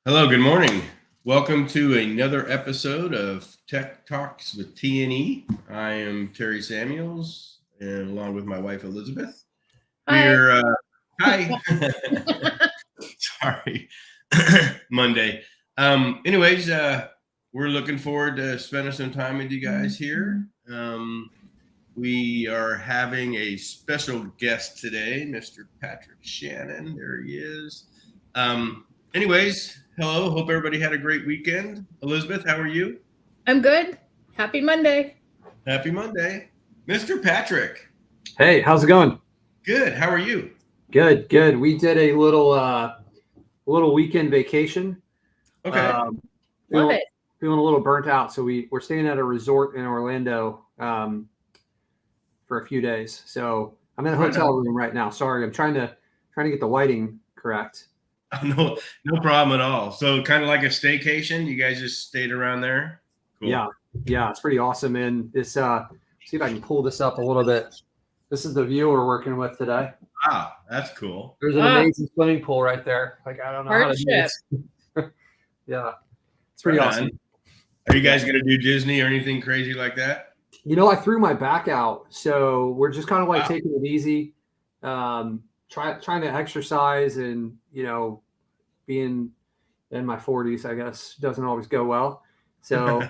Hello, good morning. Welcome to another episode of Tech Talks with T&E. I am Patric Samuels, and along with my wife Elisabeth, Hi. we're hi. Sorry, Monday. Anyways, we're looking forward to spending some time with you guys here. We are having a special guest today, Mr. Patric Shannon. There he is. Anyways, hello. Hope everybody had a great weekend. Elisabeth, how are you? I'm good. Happy Monday. Happy Monday. Mr. Patric. Hey, how's it going? Good. How are you? Good. We did a little weekend vacation. Okay. Love it. Feeling a little burnt out, so we're staying at a resort in Orlando for a few days. So I'm in a hotel room right now. Sorry, I'm trying to get the lighting correct. No problem at all. So kind of like a staycation. You guys just stayed around there. Cool. Yeah, it's pretty awesome. And this, see if I can pull this up a little bit. This is the view we're working with today. Ah, that's cool. There's an amazing swimming pool right there. Like, I don't know how to do this. Yeah, it's pretty awesome. Are you guys going to do Disney or anything crazy like that? You know, I threw my back out, so we're just kind of like taking it easy, trying to exercise, and being in my 40s, I guess, doesn't always go well. So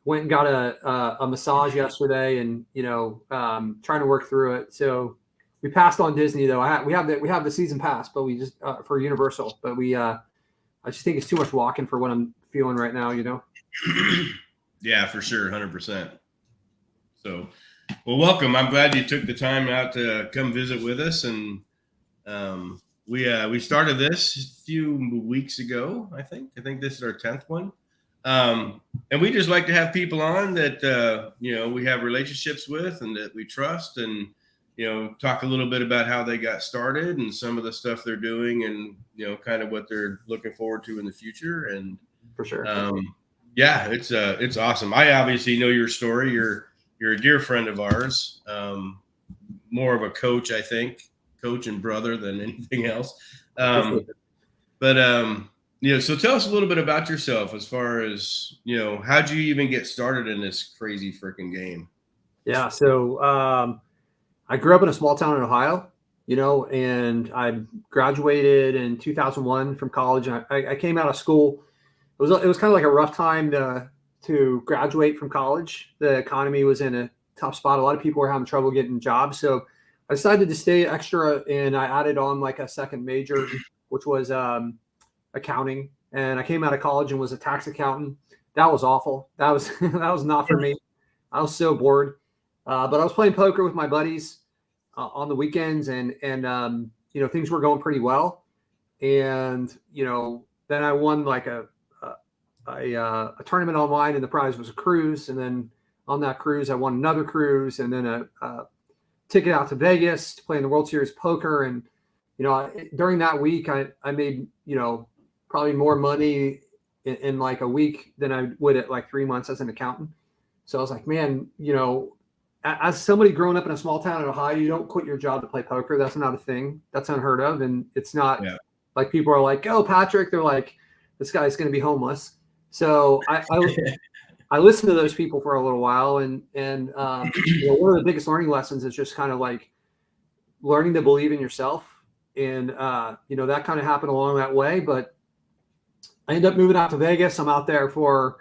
went and got a massage yesterday, and trying to work through it. So we passed on Disney though. We have the season pass, but we just for Universal, but I just think it's too much walking for what I'm feeling right now. Yeah, for sure, 100%. So, well, welcome. I'm glad you took the time out to come visit with us, and we started this a few weeks ago. I think this is our 10th one, and we just like to have people on that we have relationships with and that we trust, and talk a little bit about how they got started and some of the stuff they're doing, and kind of what they're looking forward to in the future. And for sure, yeah, it's awesome. I obviously know your story. You're a dear friend of ours, more of a coach, I think, coach and brother than anything else. So tell us a little bit about yourself as far as, how'd you even get started in this crazy freaking game? Yeah. So I grew up in a small town in Ohio, and I graduated in 2001 from college. And I came out of school. It was kind of like a rough time to graduate from college. The economy was in a tough spot. A lot of people were having trouble getting jobs. So I decided to stay extra, and I added on like a second major, which was accounting. And I came out of college and was a tax accountant. That was awful. That was not for me. I was so bored. But I was playing poker with my buddies on the weekends, and things were going pretty well. And then I won like a tournament online, and the prize was a cruise. And then on that cruise, I won another cruise, and then a ticket out to Vegas to play in the World Series poker. And during that week, I made probably more money in like a week than I would at like 3 months as an accountant. So I was like, man, as somebody growing up in a small town in Ohio, you don't quit your job to play poker. That's not a thing. That's unheard of. And it's not like people are like, oh, Patrick, they're like, this guy's going to be homeless. So I listened to those people for a little while. And one of the biggest learning lessons is just kind of like learning to believe in yourself. And, that kind of happened along that way. But I ended up moving out to Vegas. I'm out there for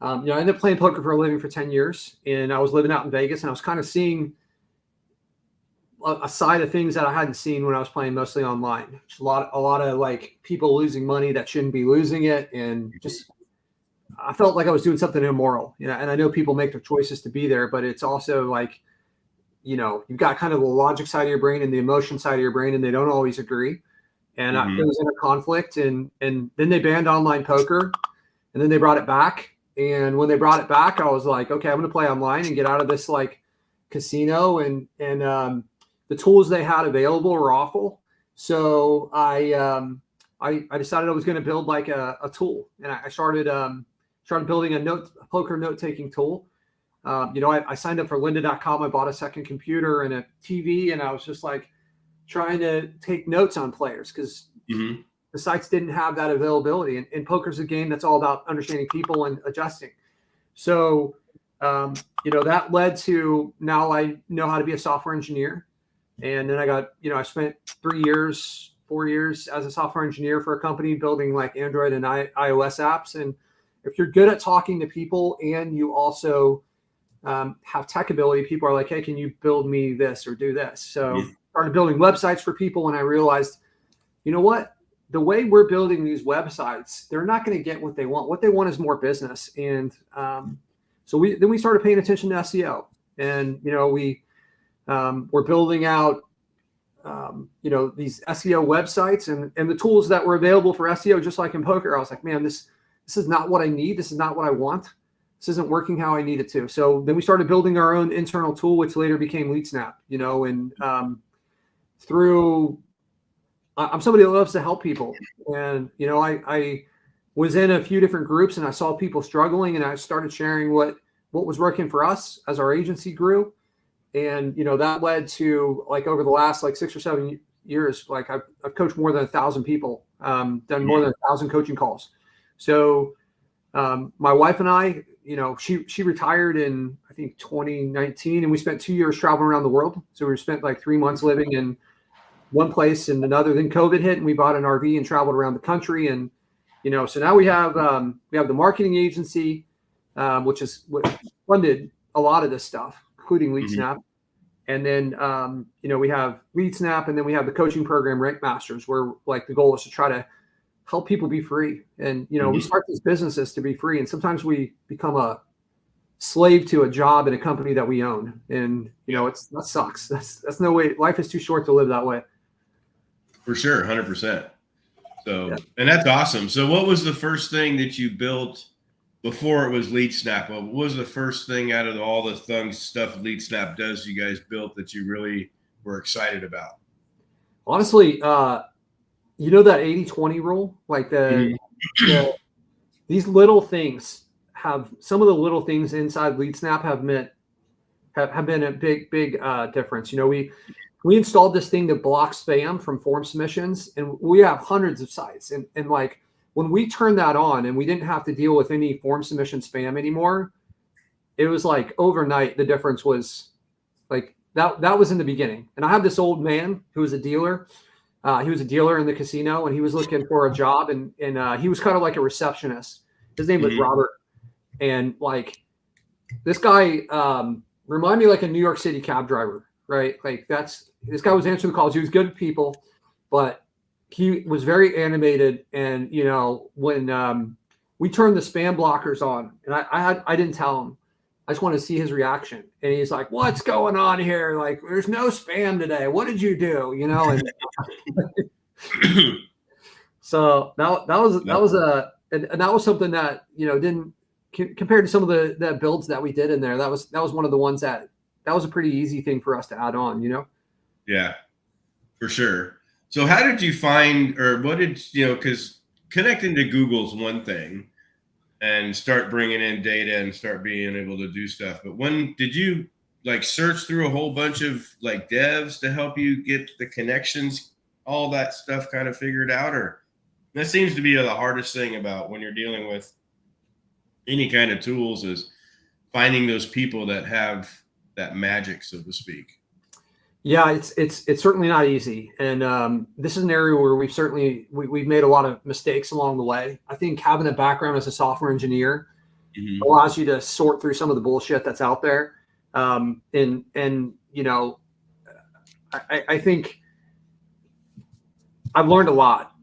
I ended up playing poker for a living for 10 years, and I was living out in Vegas, and I was kind of seeing a side of things that I hadn't seen when I was playing mostly online. Just a lot of like people losing money that shouldn't be losing it. And just, I felt like I was doing something immoral, and I know people make their choices to be there, but it's also like, you've got kind of the logic side of your brain and the emotion side of your brain, and they don't always agree. And it was in a conflict, and then they banned online poker, and then they brought it back. And when they brought it back, I was like, okay, I'm going to play online and get out of this like casino. And the tools they had available were awful. So I decided I was going to build like a tool, and I started building a poker note taking tool. I signed up for lynda.com. I bought a second computer and a TV, and I was just like trying to take notes on players because the sites didn't have that availability. And poker's a game that's all about understanding people and adjusting. So, that led to now I know how to be a software engineer. And then I spent 4 years as a software engineer for a company building like Android and iOS apps. And if you're good at talking to people and you also have tech ability, people are like, hey, can you build me this or do this? So started building websites for people. And I realized, you know what? The way we're building these websites, they're not going to get what they want. What they want is more business. And so we started paying attention to SEO. And, we're building out, these SEO websites and the tools that were available for SEO, just like in poker. I was like, man, this is not what I need. This is not what I want. This isn't working how I need it to. So then we started building our own internal tool, which later became LeadSnap, I'm somebody that loves to help people. And, I was in a few different groups and I saw people struggling and I started sharing what was working for us as our agency grew. And, that led to like over the last like 6 or 7 years, like I've coached more than 1,000 people, done more than 1,000 coaching calls. So my wife and I, she retired in, I think 2019 and we spent 2 years traveling around the world. So we spent like 3 months living in one place and another. Then COVID hit and we bought an RV and traveled around the country. And, so now we have the marketing agency, which is what funded a lot of this stuff, including LeadSnap. And then, we have LeadSnap and then we have the coaching program, Rank Masters, where like the goal is to try to help people be free. And, we start these businesses to be free. And sometimes we become a slave to a job in a company that we own. And, that sucks. That's no way. Life is too short to live that way. For sure. 100%. So, And that's awesome. So what was the first thing that you built before it was LeadSnap? What was the first thing out of all the stuff LeadSnap does you guys built that you really were excited about? Honestly, that 80-20 rule, like these little things some of the little things inside LeadSnap have been a big difference. We installed this thing to block spam from form submissions, and we have hundreds of sites. And like when we turned that on and we didn't have to deal with any form submission spam anymore, it was like overnight, the difference was like that was in the beginning. And I have this old man who was a dealer. He was a dealer in the casino and he was looking for a job and he was kind of like a receptionist. His name was Robert. And like this guy reminded me like a New York City cab driver, right? Like this guy was answering the calls. He was good with people, but he was very animated. And, when we turned the spam blockers on and I didn't tell him, I just wanted to see his reaction. And he's like, what's going on here? Like, there's no spam today. What did you do? And so that was something that, didn't compared to some of the builds that we did in there. That was one of the ones that was a pretty easy thing for us to add on, Yeah, for sure. So how did you find, or what did, because connecting to Google's one thing and start bringing in data and start being able to do stuff. But when did you like search through a whole bunch of like devs to help you get the connections, all that stuff kind of figured out? Or that seems to be the hardest thing about when you're dealing with any kind of tools is finding those people that have that magic, so to speak. Yeah, it's certainly not easy. And this is an area where we've made a lot of mistakes along the way. I think having a background as a software engineer allows you to sort through some of the bullshit that's out there. I think I've learned a lot.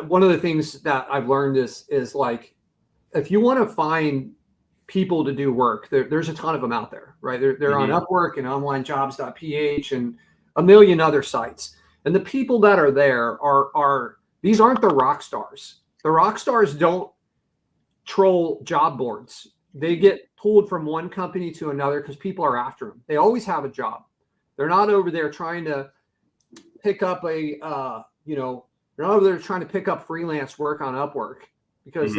One of the things that I've learned is like, if you want to find people to do work, there's a ton of them out there, right? They're on Upwork and onlinejobs.ph and a million other sites. And the people that are there these aren't the rock stars. The rock stars don't troll job boards. They get pulled from one company to another because people are after them. They always have a job. They're not over there trying to pick up they're not over there trying to pick up freelance work on Upwork because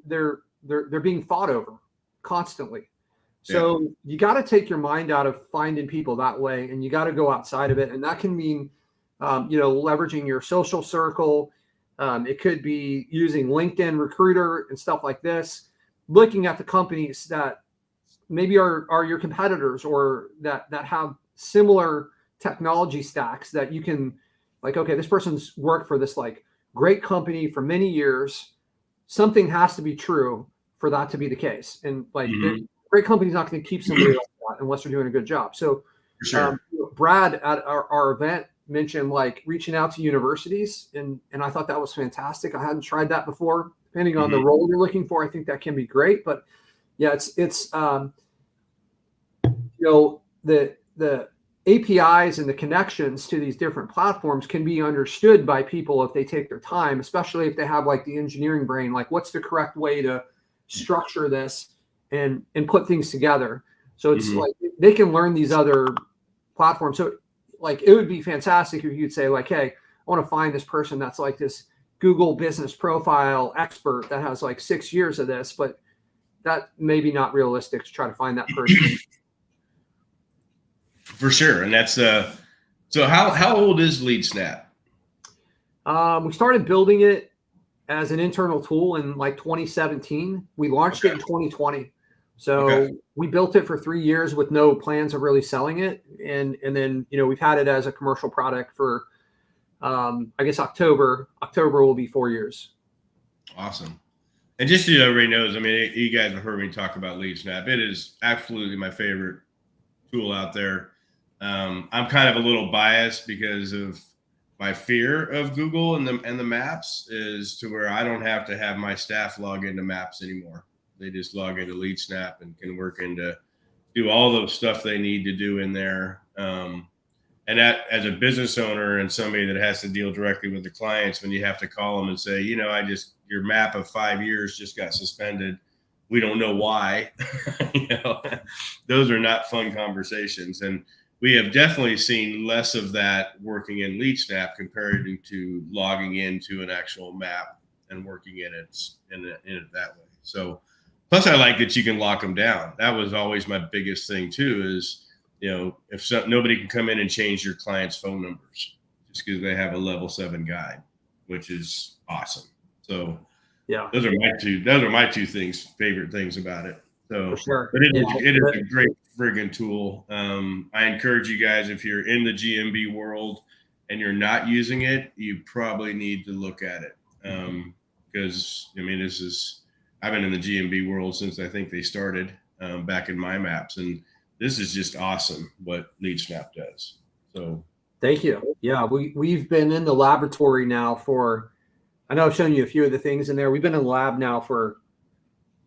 they're being fought over constantly. So you got to take your mind out of finding people that way, and you got to go outside of it. And that can mean, leveraging your social circle, It could be using LinkedIn Recruiter and stuff like this, looking at the companies that maybe are your competitors or that have similar technology stacks that you can like, okay, this person's worked for this like great company for many years. Something has to be true for that to be the case. And like great company's not going to keep somebody like that unless they're doing a good job. So For sure. Brad at our event mentioned like reaching out to universities, and I thought that was fantastic. I hadn't tried that before. Depending on the role you're looking for, I think that can be great. But yeah, it's the APIs and the connections to these different platforms can be understood by people if they take their time, especially if they have like the engineering brain, like what's the correct way to structure this and put things together. So it's like they can learn these other platforms. So like it would be fantastic if you'd say like, hey, I want to find this person that's like this Google business profile expert that has like 6 years of this, but that may be not realistic to try to find that person. For sure. And that's so how old is LeadSnap? We started building it as an internal tool in like 2017. We launched it in 2020. So we built it for 3 years with no plans of really selling it. And then, we've had it as a commercial product for, I guess October will be 4 years. Awesome. And just so everybody knows, I mean, you guys have heard me talk about LeadSnap. It is absolutely my favorite tool out there. I'm kind of a little biased because of my fear of Google and the maps is to where I don't have to have my staff log into maps anymore. They just log into LeadSnap and can work into do all the stuff they need to do in there. And that as a business owner and somebody that has to deal directly with the clients, when you have to call them and say, your map of 5 years just got suspended. We don't know why. Those are not fun conversations. And we have definitely seen less of that working in LeadSnap compared to logging into an actual map and working in it that way. So plus I like that you can lock them down. That was always my biggest thing too, is, if nobody can come in and change your client's phone numbers just because they have a level 7 guide, which is awesome. So yeah, those are my two favorite things about it. So, for sure. But it is a great friggin' tool. I encourage you guys, if you're in the GMB world and you're not using it, you probably need to look at it. Because I've been in the GMB world since I think they started back in my maps, and this is just awesome what LeadSnap does. So thank you. Yeah, we've been in the laboratory now for, I know I've shown you a few of the things in there. We've been in the lab now for,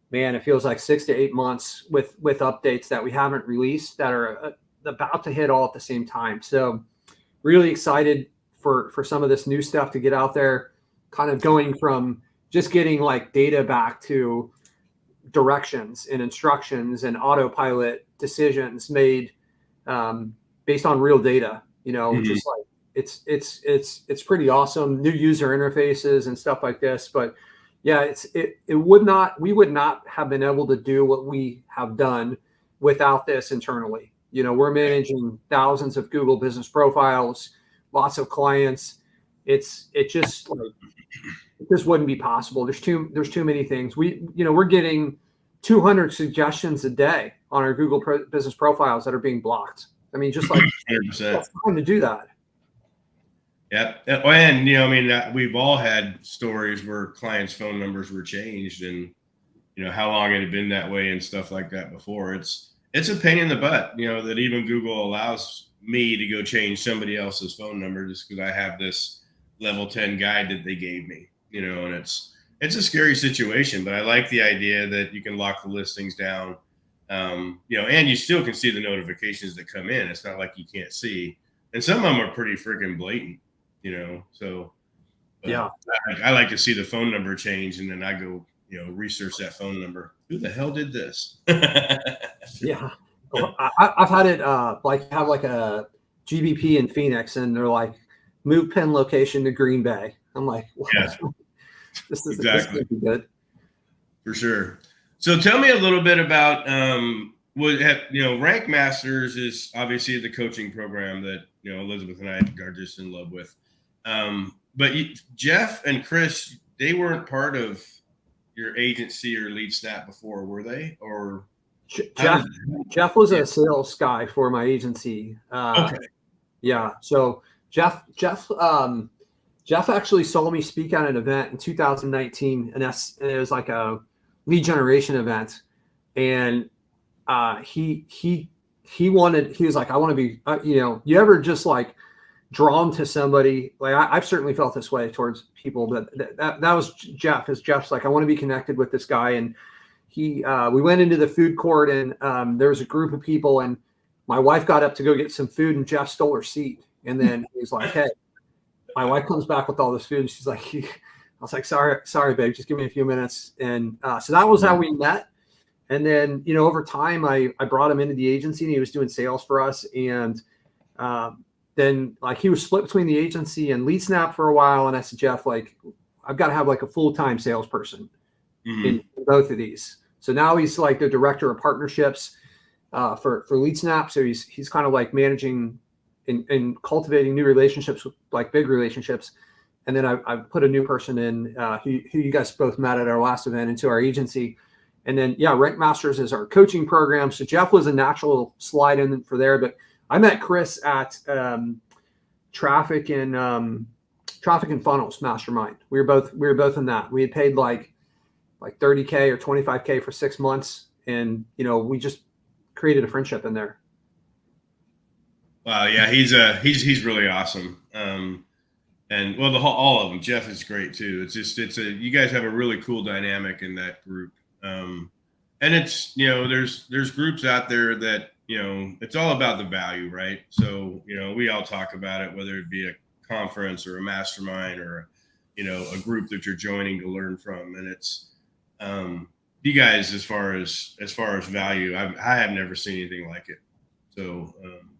man, it feels like 6 to 8 months with updates that we haven't released that are about to hit all at the same time. So really excited for some of this new stuff to get out there, kind of going from just getting like data back to directions and instructions and autopilot decisions made based on real data, just like it's pretty awesome. New user interfaces and stuff like this. But yeah, we would not have been able to do what we have done without this internally. We're managing thousands of Google business profiles, lots of clients. It just wouldn't be possible. There's too many things. We're getting 200 suggestions a day on our Google business profiles that are being blocked. I mean, just like 100%. It's time to do that. Yeah. And, we've all had stories where clients' phone numbers were changed and, how long it had been that way and stuff like that before. It's a pain in the butt, that even Google allows me to go change somebody else's phone number just because I have this level 10 guide that they gave me, and it's a scary situation, but I like the idea that you can lock the listings down, and you still can see the notifications that come in. It's not like you can't see, and some of them are pretty freaking blatant, so yeah, I like to see the phone number change, and then I go, research that phone number. Who the hell did this? Yeah, I've had it have like a GBP in Phoenix, and they're like, move pin location to Green Bay. I'm like, what? Yeah. This is good. For sure. So tell me a little bit about Rank Masters is obviously the coaching program that Elisabeth and I are just in love with. But Jeff and Chris, they weren't part of your agency or LeadSnap before, were they? Or Jeff was a sales guy for my agency. Okay. Yeah. So Jeff actually saw me speak at an event in 2019, and it was like a lead generation event. And he was like, I want to be, you ever just like drawn to somebody? Like I've certainly felt this way towards people, but that was Jeff. Jeff's like, I want to be connected with this guy. And we went into the food court, and there was a group of people, and my wife got up to go get some food, and Jeff stole her seat. And then he was like, hey, my wife comes back with all this food, and she's like, I was like, sorry, babe, just give me a few minutes. And so that was how we met. And then, over time, I brought him into the agency, and he was doing sales for us. And then like he was split between the agency and LeadSnap for a while. And I said, Jeff, like, I've got to have like a full-time salesperson in both of these. So now he's like the director of partnerships for LeadSnap. So he's kind of like managing and cultivating new relationships, like big relationships. And then I put a new person in who you guys both met at our last event into our agency. And then, Rank Masters is our coaching program. So Jeff was a natural slide in for there. But I met Chris at Traffic and Funnels Mastermind. We were both in that. We had paid like $30K or $25K for 6 months. And, we just created a friendship in there. Wow. Yeah. He's really awesome. And well, all of them. Jeff is great too. You guys have a really cool dynamic in that group. And it's, there's groups out there that, it's all about the value, right? So, we all talk about it, whether it be a conference or a mastermind or, a group that you're joining to learn from. And it's, you guys, as far as value, I have never seen anything like it. So,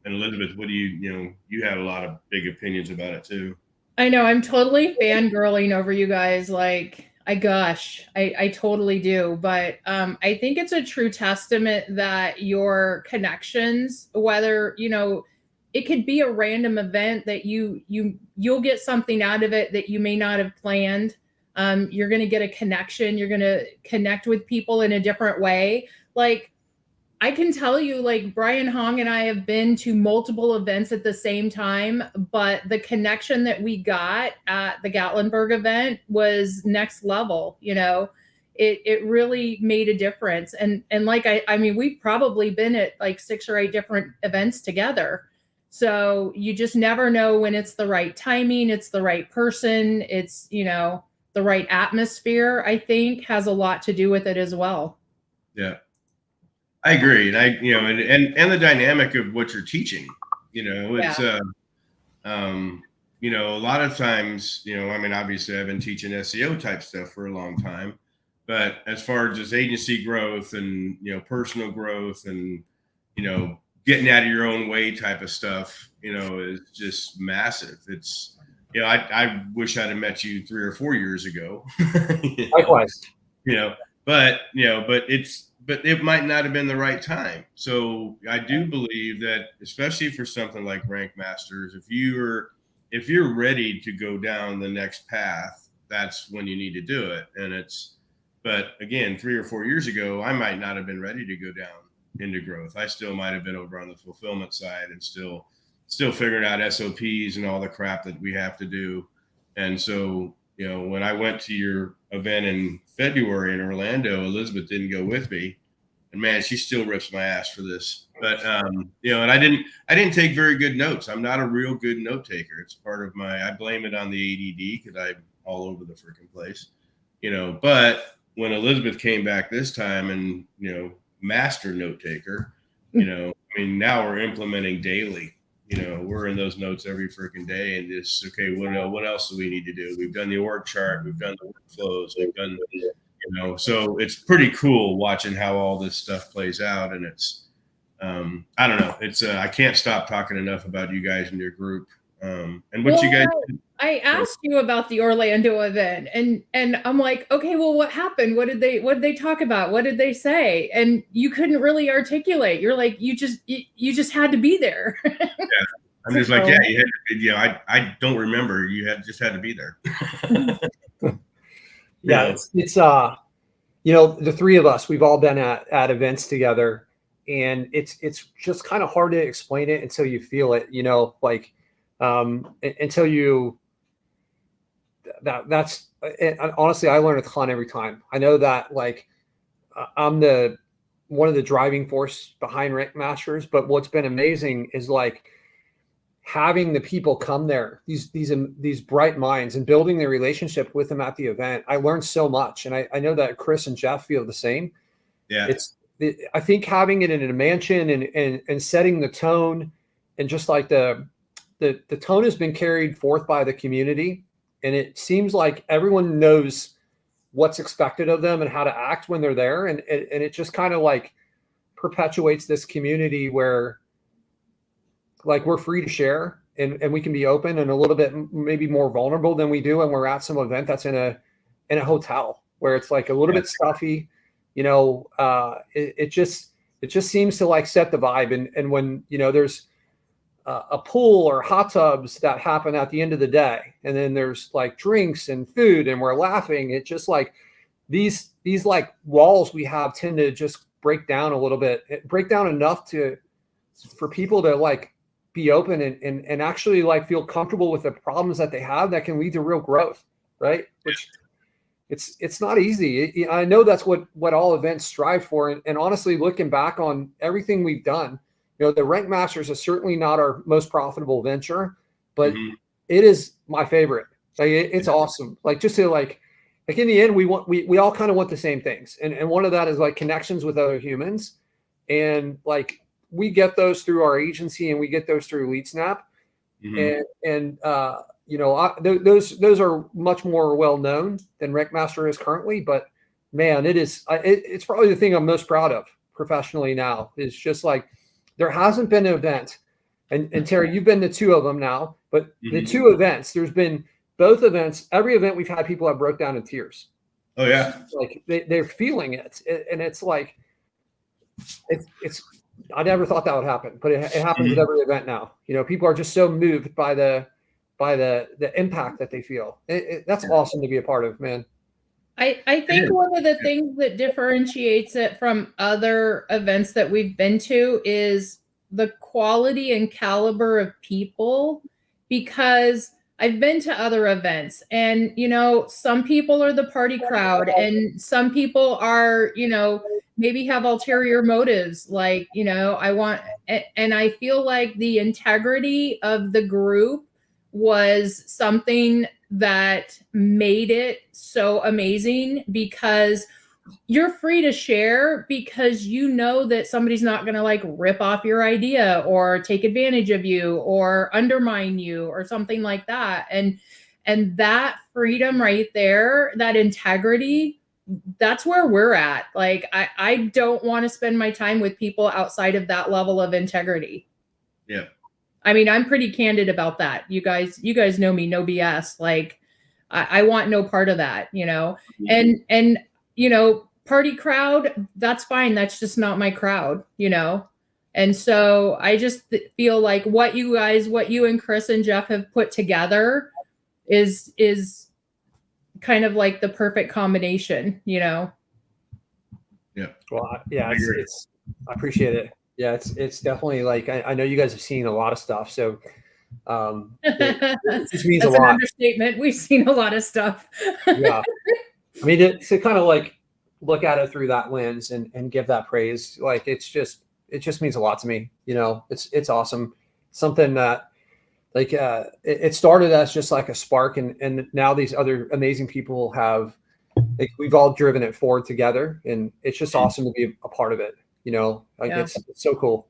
and Elisabeth, what do you have a lot of big opinions about it too. I know I'm totally fangirling over you guys. Like, I totally do. But I think it's a true testament that your connections, whether, it could be a random event that you'll get something out of it that you may not have planned. You're going to get a connection. You're going to connect with people in a different way. Like, I can tell you, like, Brian Hong and I have been to multiple events at the same time, but the connection that we got at the Gatlinburg event was next level. It really made a difference. And like, I mean, we've probably been at like 6 or 8 different events together. So you just never know when it's the right timing. It's the right person. It's, the right atmosphere, I think, has a lot to do with it as well. Yeah. I agree. And and the dynamic of what you're teaching, it's, a lot of times, obviously I've been teaching SEO type stuff for a long time, but as far as just agency growth and, personal growth and, getting out of your own way type of stuff, is just massive. It's, I wish I'd have met you 3 or 4 years ago. Likewise. But it might not have been the right time. So I do believe that, especially for something like Rank Masters, if you're ready to go down the next path, that's when you need to do it. But again, 3 or 4 years ago, I might not have been ready to go down into growth. I still might have been over on the fulfillment side and still figuring out SOPs and all the crap that we have to do. And so, when I went to your event in February in Orlando, Elisabeth didn't go with me, and man, she still rips my ass for this. But and I didn't take very good notes. I'm not a real good note taker. It's part of I blame it on the ADD because I'm all over the freaking place, But when Elisabeth came back this time and master note taker, now we're implementing daily. We're in those notes every freaking day, and just, okay, what else do we need to do? We've done the org chart, we've done the workflows, we've done, so it's pretty cool watching how all this stuff plays out. And it's, I don't know, it's, I can't stop talking enough about you guys and your group. And what you guys do. I asked you about the Orlando event, and I'm like, okay, well, what happened? What did they talk about? What did they say? And you couldn't really articulate. You're like, you just had to be there. I'm just like, yeah, you had to, you know, I don't remember. You just had to be there. Yeah, it's you know, the three of us, we've all been at events together, and it's just kind of hard to explain it until you feel it, you know, like until you that's honestly, I learn a ton every time. I know that, like, I'm one of the driving force behind Rank Masters, but what's been amazing is like having the people come there, these bright minds, and building their relationship with them at the event. I learned so much, and I know that Chris and Jeff feel the same. Yeah, I think having it in a mansion and setting the tone, and just like the tone has been carried forth by the community, and it seems like everyone knows what's expected of them and how to act when they're there, and it just kind of like perpetuates this community where, like, we're free to share, and we can be open and a little bit maybe more vulnerable than we do when we're at some event that's in a hotel where it's like a little bit stuffy, you know. It just seems to like set the vibe. And when, you know, there's a pool or hot tubs that happen at the end of the day, and then there's like drinks and food and we're laughing, it just like these like walls we have tend to just break down a little bit, break down enough for people to like be open and actually like feel comfortable with the problems that they have that can lead to real growth, right? Which it's not easy. I know that's what all events strive for. And honestly, looking back on everything we've done, you know, the Rank Masters is certainly not our most profitable venture, but it is my favorite. Like, it's awesome. Like, just to like in the end, we all kind of want the same things. And one of that is like connections with other humans. And like, we get those through our agency, and we get those through LeadSnap. And you know, those are much more well known than Rank Master is currently. But man, it's probably the thing I'm most proud of professionally now. Is just like, there hasn't been an event, and Terry, you've been to two of them now, but the two events, there's been both events. Every event we've had, people have broke down in tears. Oh yeah, like they're feeling it, and it's like it's. I never thought that would happen, but it happens with every event now. You know, people are just so moved by the impact that they feel. That's awesome to be a part of, man. I think one of the things that differentiates it from other events that we've been to is the quality and caliber of people, because I've been to other events, and, you know, some people are the party crowd, and some people are, you know, maybe have ulterior motives. Like, you know, and I feel like the integrity of the group was something that made it so amazing, because you're free to share, because you know that somebody's not going to like rip off your idea or take advantage of you or undermine you or something like that. And that freedom right there, that integrity, that's where we're at. Like, I don't want to spend my time with people outside of that level of integrity. Yeah. I mean, I'm pretty candid about that. You guys know me, no BS. Like, I want no part of that, you know. And you know, party crowd, that's fine. That's just not my crowd, you know. And so I just feel like what you and Chris and Jeff have put together is kind of like the perfect combination, you know. Yeah. Well, yeah, I appreciate it. Yeah, it's definitely like, I know you guys have seen a lot of stuff, so it just means a lot. That's an understatement. We've seen a lot of stuff. Yeah, I mean, to kind of like look at it through that lens and give that praise, like, it just means a lot to me. You know, it's awesome. Something that, like, it started as just like a spark, and now these other amazing people have, like, we've all driven it forward together, and it's just awesome to be a part of it. You know, like, it's so cool.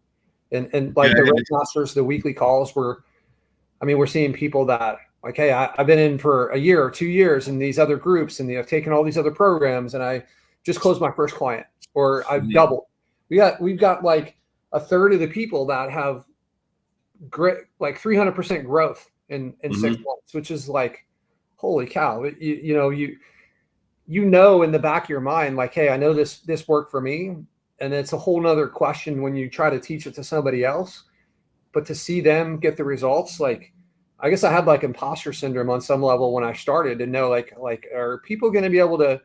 And like, the Rank Masters, the weekly calls, we're seeing people that, like, hey, I've been in for a year or 2 years in these other groups, and I've taken all these other programs, and I just closed my first client, or I've doubled. We've got like a third of the people that have great, like 300% growth in 6 months, which is like, holy cow. You know, in the back of your mind, like, hey, I know this worked for me. And it's a whole nother question when you try to teach it to somebody else. but to see them get the results, like, I guess I had like imposter syndrome on some level when I started to know like, are people going to be able to,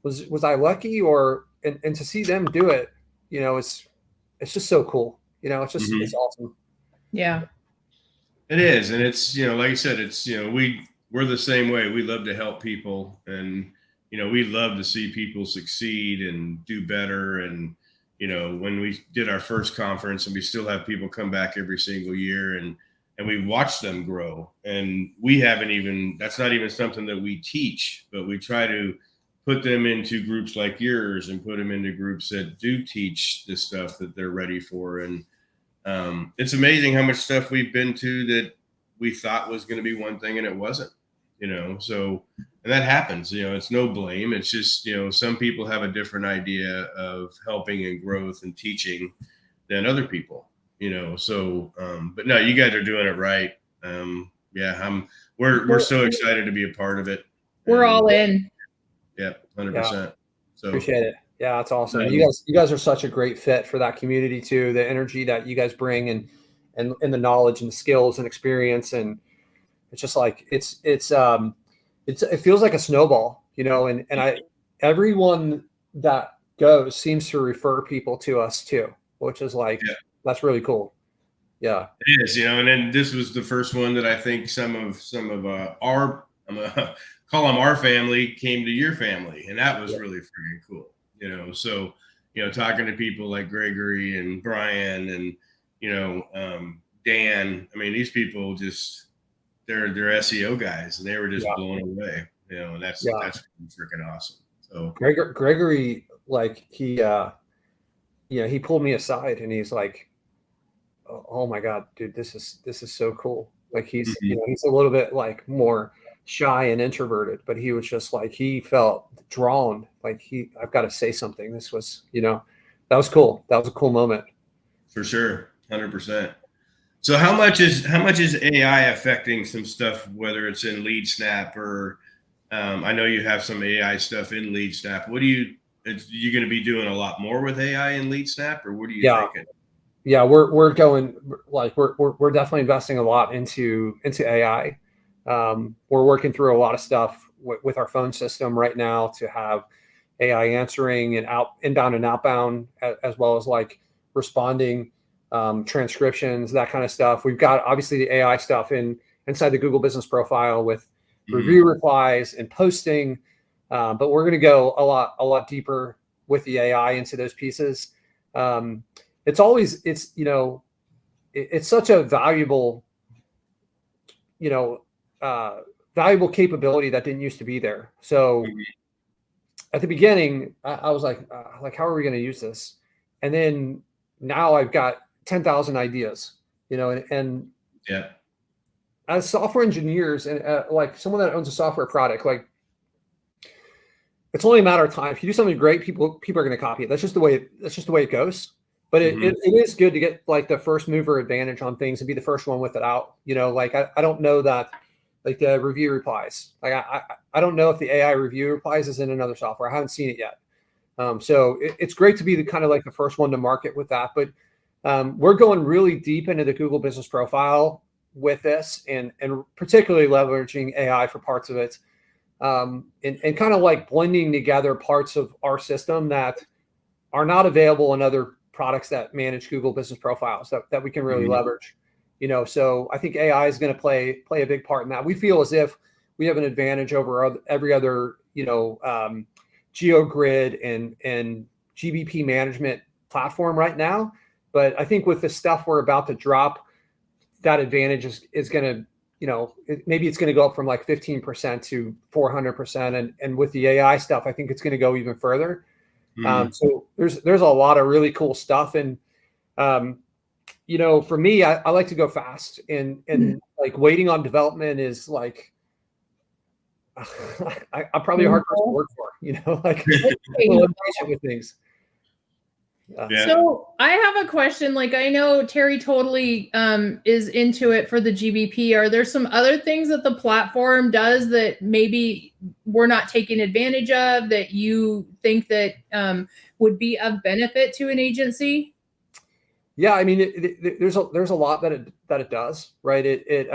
was I lucky or, and to see them do it, you know, it's just so cool. You know, it's just, it's awesome. Yeah. It is. And it's, you know, like I said, it's, you know, we're the same way. We love to help people, and, you know, we love to see people succeed and do better. And, you know, when we did our first conference, and we still have people come back every single year, and we watch them grow, and we haven't even, that's not even something that we teach, but we try to put them into groups like yours and put them into groups that do teach the stuff that they're ready for. And it's amazing how much stuff we've been to that we thought was going to be one thing and it wasn't, you know. So, and that happens, you know, it's no blame. It's just, you know, some people have a different idea of helping and growth and teaching than other people, you know. So but no, you guys are doing it right. Yeah, we're so excited to be a part of it. We're all in. Yeah, 100%. So appreciate it. Yeah, that's awesome. You guys are such a great fit for that community too. The energy that you guys bring, and the knowledge and the skills and experience, and it's just like it feels like a snowball, you know. And everyone that goes seems to refer people to us too, which is like that's really cool. Yeah, it is, you know. And then this was the first one that I think some of our call them our family came to your family, and that was really freaking cool, you know. So, you know, talking to people like Gregory and Brian and, you know, Dan, I mean, these people just, they're SEO guys, and they were just blown away, you know. And that's freaking awesome. So Gregory, like he pulled me aside and he's like, oh my God, dude, this is so cool. Like he's, you know, he's a little bit like more shy and introverted, but he was just like, he felt drawn, like I've got to say something. This was, you know, that was cool. That was a cool moment. For sure. 100%. So how much is AI affecting some stuff, whether it's in LeadSnap or I know you have some AI stuff in LeadSnap. What are you going to be doing a lot more with AI in LeadSnap, or what are you thinking? Yeah, we're going, like, we're definitely investing a lot into AI. We're working through a lot of stuff with our phone system right now to have AI answering and inbound and outbound, as well as like responding, transcriptions, that kind of stuff. We've got obviously the AI stuff inside the Google Business Profile with review replies and posting, but we're going to go a lot deeper with the AI into those pieces. It's you know, it's such a valuable, you know, valuable capability that didn't used to be there. So at the beginning, I was like, how are we going to use this? And then now I've got 10,000 ideas, you know, and as software engineers and like someone that owns a software product, like it's only a matter of time. If you do something great, people are going to copy it. That's just the way it goes. But it is good to get like the first mover advantage on things and be the first one with it out. You know, like I don't know that, like the review replies. Like I don't know if the AI review replies is in another software. I haven't seen it yet. So it's great to be the kind of like the first one to market with that. But we're going really deep into the Google Business Profile with this, and particularly leveraging AI for parts of it, and kind of like blending together parts of our system that are not available in other products that manage Google Business Profiles that we can really leverage, you know. So I think AI is going to play a big part in that. We feel as if we have an advantage over every other, you know, GeoGrid and GBP management platform right now. But I think with the stuff we're about to drop, that advantage is going to, you know, maybe it's going to go up from like 15% to 400%. And with the AI stuff, I think it's going to go even further. So there's a lot of really cool stuff. And, you know, for me, I like to go fast, and like waiting on development is like, I'm probably a hard person to work for, you know, like patient with things. So I have a question. Like, I know Terry totally is into it for the GBP. Are there some other things that the platform does that maybe we're not taking advantage of that you think that would be of benefit to an agency? Yeah, I mean, there's a lot that it does, right? It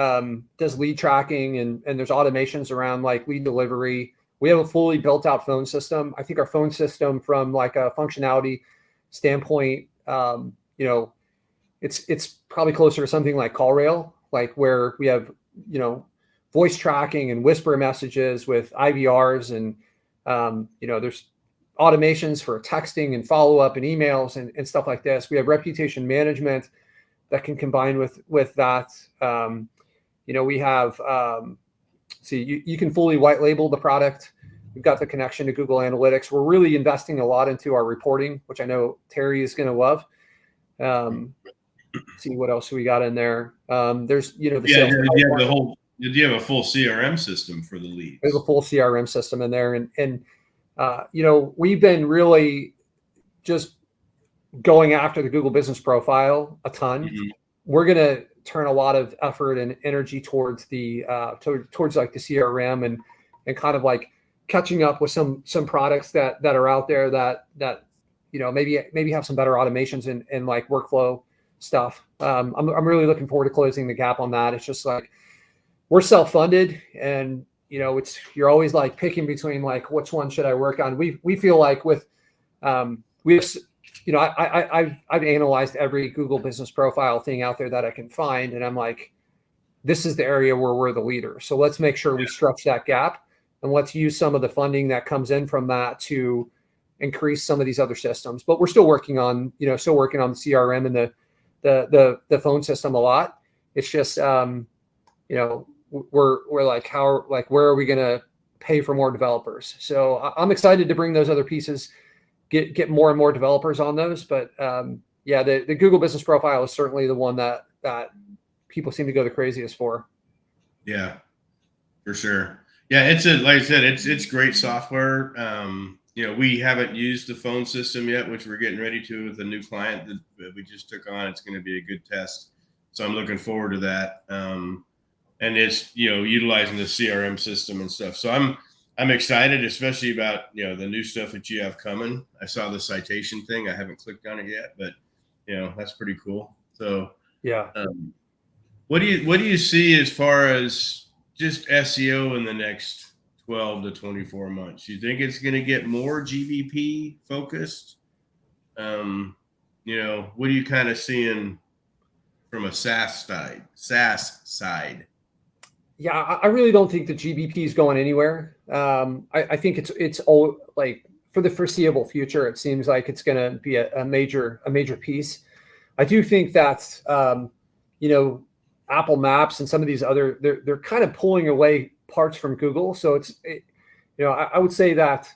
does lead tracking, and there's automations around like lead delivery. We have a fully built out phone system. I think our phone system, from like a functionality standpoint, it's probably closer to something like CallRail, like where we have voice tracking and whisper messages with IVRs, and there's automations for texting and follow up and emails and stuff like this. We have reputation management that can combine with that. We have you can fully white label the product. We've got the connection to Google Analytics. We're really investing a lot into our reporting, which I know Terry is going to love. See what else we got in there. There's the sales. Do you have a full CRM system for the leads? There's a full CRM system in there, and we've been really just going after the Google Business Profile a ton. Mm-hmm. We're going to turn a lot of effort and energy towards the towards like the CRM and kind of like catching up with some products that are out there that maybe have some better automations and like workflow stuff. I'm really looking forward to closing the gap on that. It's just like we're self-funded, and you're always like picking between like which one should I work on. We feel like with I've analyzed every Google Business Profile thing out there that I can find, and I'm like, this is the area where we're the leader. So let's make sure we stretch that gap, and let's use some of the funding that comes in from that to increase some of these other systems. But we're still working on the CRM and the phone system a lot. It's just we're like, where are we going to pay for more developers? So I'm excited to bring those other pieces, get more and more developers on those. But the Google Business Profile is certainly the one that people seem to go the craziest for. Yeah, for sure. Yeah, like I said, it's great software. We haven't used the phone system yet, which we're getting ready to with a new client that we just took on. It's going to be a good test. So I'm looking forward to that. And it's, utilizing the CRM system and stuff. So I'm excited, especially about, the new stuff that you have coming. I saw the citation thing. I haven't clicked on it yet, but that's pretty cool. So yeah. What do you see as far as just SEO in the next 12 to 24 months? You think it's going to get more GBP focused? What are you kind of seeing from a SaaS side? Yeah, I really don't think the GBP is going anywhere. I think it's all like for the foreseeable future. It seems like it's going to be a major piece. I do think that Apple Maps and some of these other they're kind of pulling away parts from Google. So I would say that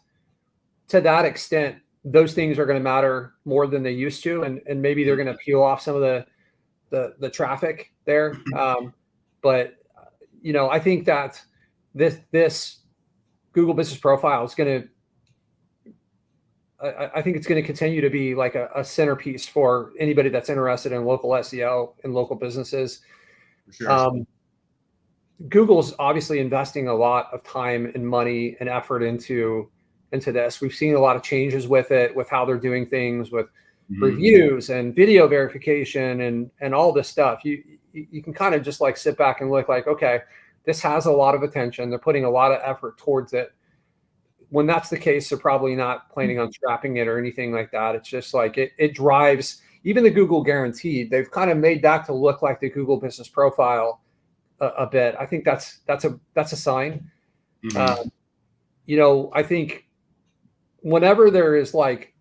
to that extent, those things are going to matter more than they used to, and maybe they're going to peel off some of the traffic there. But I think that this Google Business Profile is going to. I think it's going to continue to be like a centerpiece for anybody that's interested in local SEO and local businesses. For sure. Google's obviously investing a lot of time and money and effort into this. We've seen a lot of changes with it, with how they're doing things, with reviews and video verification and all this stuff. You can kind of just like sit back and look like, okay, this has a lot of attention. They're putting a lot of effort towards it. When that's the case, they're probably not planning on scrapping it or anything like that. It's just like it drives even the Google guaranteed. They've kind of made that to look like the Google Business Profile a bit. I think that's a sign. I think whenever there is like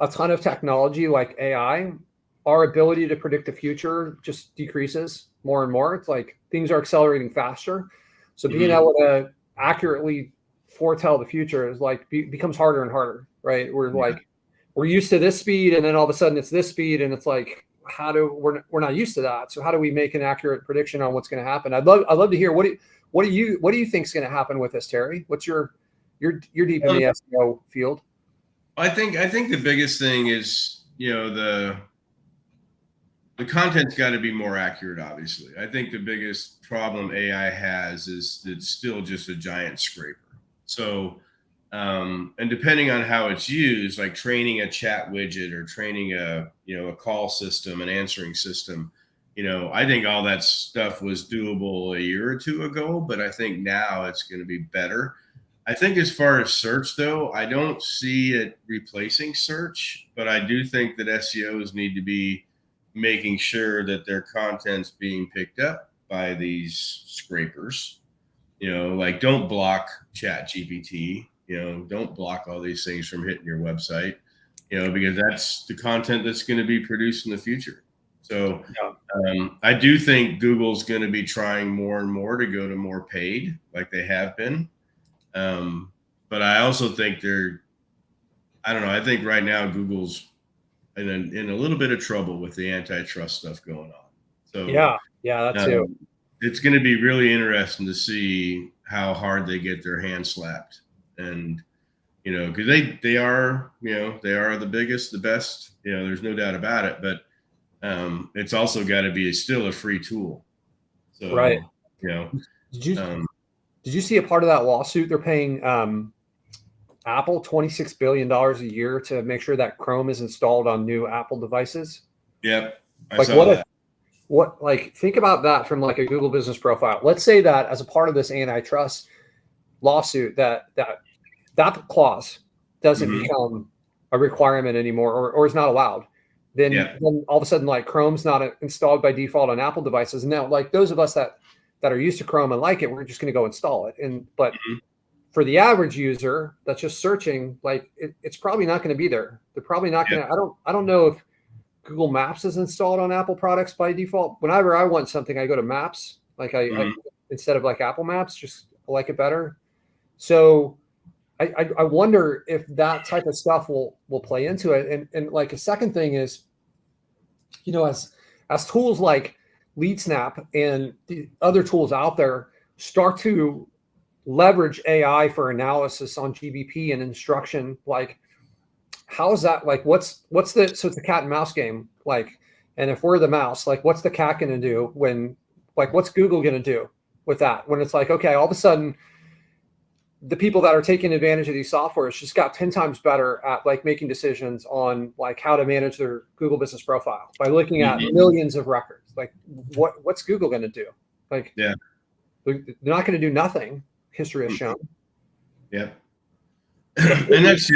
a ton of technology like AI, our ability to predict the future just decreases more and more. It's like things are accelerating faster. So being able to accurately foretell the future is like becomes harder and harder, right? We're used to this speed, and then all of a sudden it's this speed, and it's like we're not used to that. So how do we make an accurate prediction on what's going to happen? I'd love to hear what do you think is going to happen with this, Terry? What's you're deep in the SEO field. I think the biggest thing is the content's got to be more accurate. Obviously, I think the biggest problem AI has is it's still just a giant scraper. So And depending on how it's used, like training a chat widget or training a call system, an answering system, I think all that stuff was doable a year or two ago, but I think now it's going to be better. I think as far as search, though, I don't see it replacing search, but I do think that SEOs need to be making sure that their content's being picked up by these scrapers. Like don't block Chat GPT, don't block all these things from hitting your website, because that's the content that's going to be produced in the future. So I do think Google's going to be trying more and more to go to more paid, like they have been. But I also think I don't know. I think right now Google's in a little bit of trouble with the antitrust stuff going on. So yeah, that too. It's going to be really interesting to see how hard they get their hand slapped, and because they are the biggest, the best. There's no doubt about it. But it's also got to be still a free tool. So right. Did you see a part of that lawsuit? They're paying Apple $26 billion a year to make sure that Chrome is installed on new Apple devices. Yep. I saw that. Think about that from like a Google business profile. Let's say that as a part of this antitrust lawsuit, that clause doesn't become a requirement anymore, or is not allowed. Then all of a sudden, like Chrome's not installed by default on Apple devices. Now, like those of us that are used to Chrome and like it, we're just going to go install it. But for the average user that's just searching, like it's probably not going to be there. They're probably not going to. I don't know if Google Maps is installed on Apple products by default. Whenever I want something, I go to Maps, like I instead of like Apple Maps, just I like it better. So I wonder if that type of stuff will play into it. And like a second thing is, as tools like LeadSnap and the other tools out there start to leverage AI for analysis on GBP and instruction, like how is that, like so it's a cat and mouse game, like, and if we're the mouse, like what's the cat going to do when, like what's Google going to do with that when it's like, okay, all of a sudden the people that are taking advantage of these softwares just got 10 times better at like making decisions on like how to manage their Google business profile by looking at millions of records. Like what's Google going to do? Like, they're not going to do nothing. History has shown. Yeah. And that's,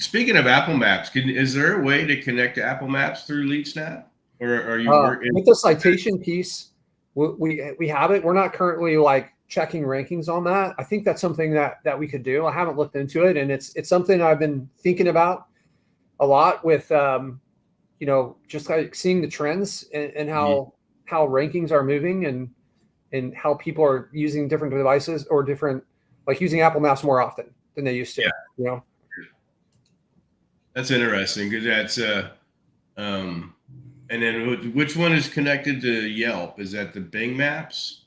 speaking of Apple Maps, is there a way to connect to Apple Maps through LeadSnap, or are you working with the citation piece? We have it. We're not currently like checking rankings on that. I think that's something that we could do. I haven't looked into it, and it's something I've been thinking about a lot with just like seeing the trends and how rankings are moving and how people are using different devices or different, like using Apple Maps more often than they used to. Yeah. That's interesting because that's and then which one is connected to Yelp? Is that the Bing Maps?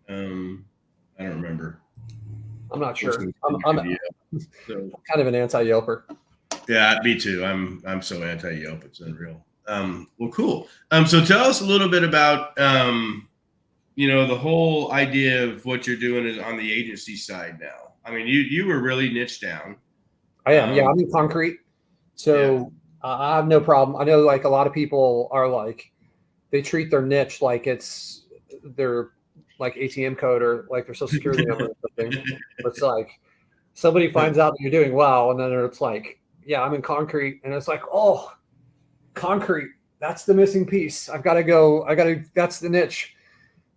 I don't remember. I'm not sure. I'm kind of an anti-Yelper. Yeah, me too. I'm so anti-Yelp. It's unreal. Well, cool. So tell us a little bit about the whole idea of what you're doing is on the agency side now. I mean, you were really niched down. I am. I'm in concrete. So I have no problem. I know like a lot of people are like, they treat their niche like it's their like ATM code or like their social security number or something. It's like somebody finds out that you're doing well, and then it's like, I'm in concrete, and it's like, oh, concrete, that's the missing piece. That's the niche.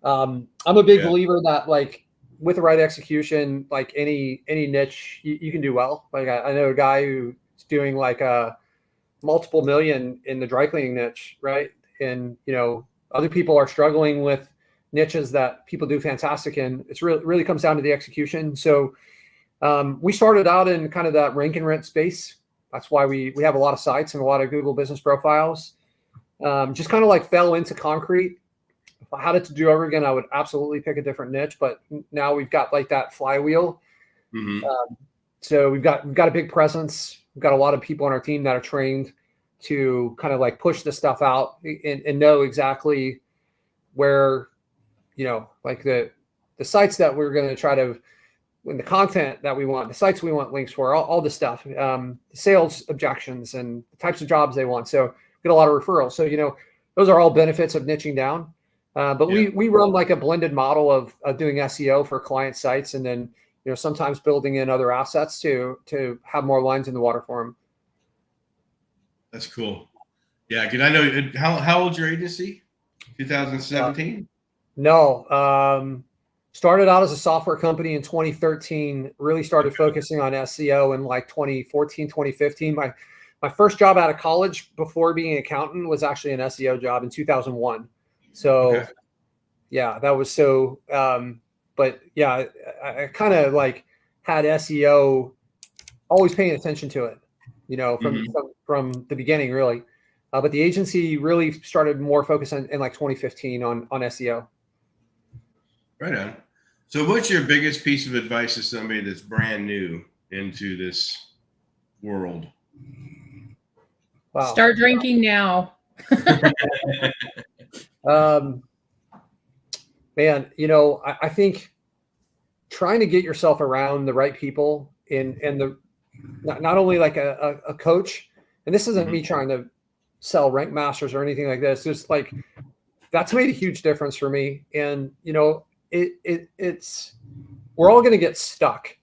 I'm a big believer that like with the right execution, like any niche you can do well. Like I know a guy who's doing like a multiple million in the dry cleaning niche, right? And other people are struggling with niches that people do fantastic in. It's really comes down to the execution. So we started out in kind of that rank and rent space. That's why we have a lot of sites and a lot of Google business profiles. Just kind of like fell into concrete. If I had it to do over again, I would absolutely pick a different niche. But now we've got like that flywheel. So we've got a big presence. We've got a lot of people on our team that are trained to kind of like push this stuff out and know exactly where, like the sites that we're going to try to when the content that we want, the sites we want links for, all this stuff, the sales objections and the types of jobs they want. So get a lot of referrals. So, those are all benefits of niching down. But we run like a blended model of doing SEO for client sites, and then, sometimes building in other assets to have more lines in the water for them. That's cool. Yeah. Because I know how old's your agency? 2017? No. Started out as a software company in 2013, really started focusing on SEO in like 2014, 2015. My first job out of college before being an accountant was actually an SEO job in 2001. So yeah, that was so, but yeah, I kind of like had SEO, always paying attention to it, from the beginning really. But the agency really started more focused in like 2015 on SEO. Right on. So what's your biggest piece of advice to somebody that's brand new into this world? Wow. Start drinking now. Man, I think trying to get yourself around the right people and the not only like a coach, and this isn't me trying to sell Rank Masters or anything like this. Just like that's made a huge difference for me. And it's we're all going to get stuck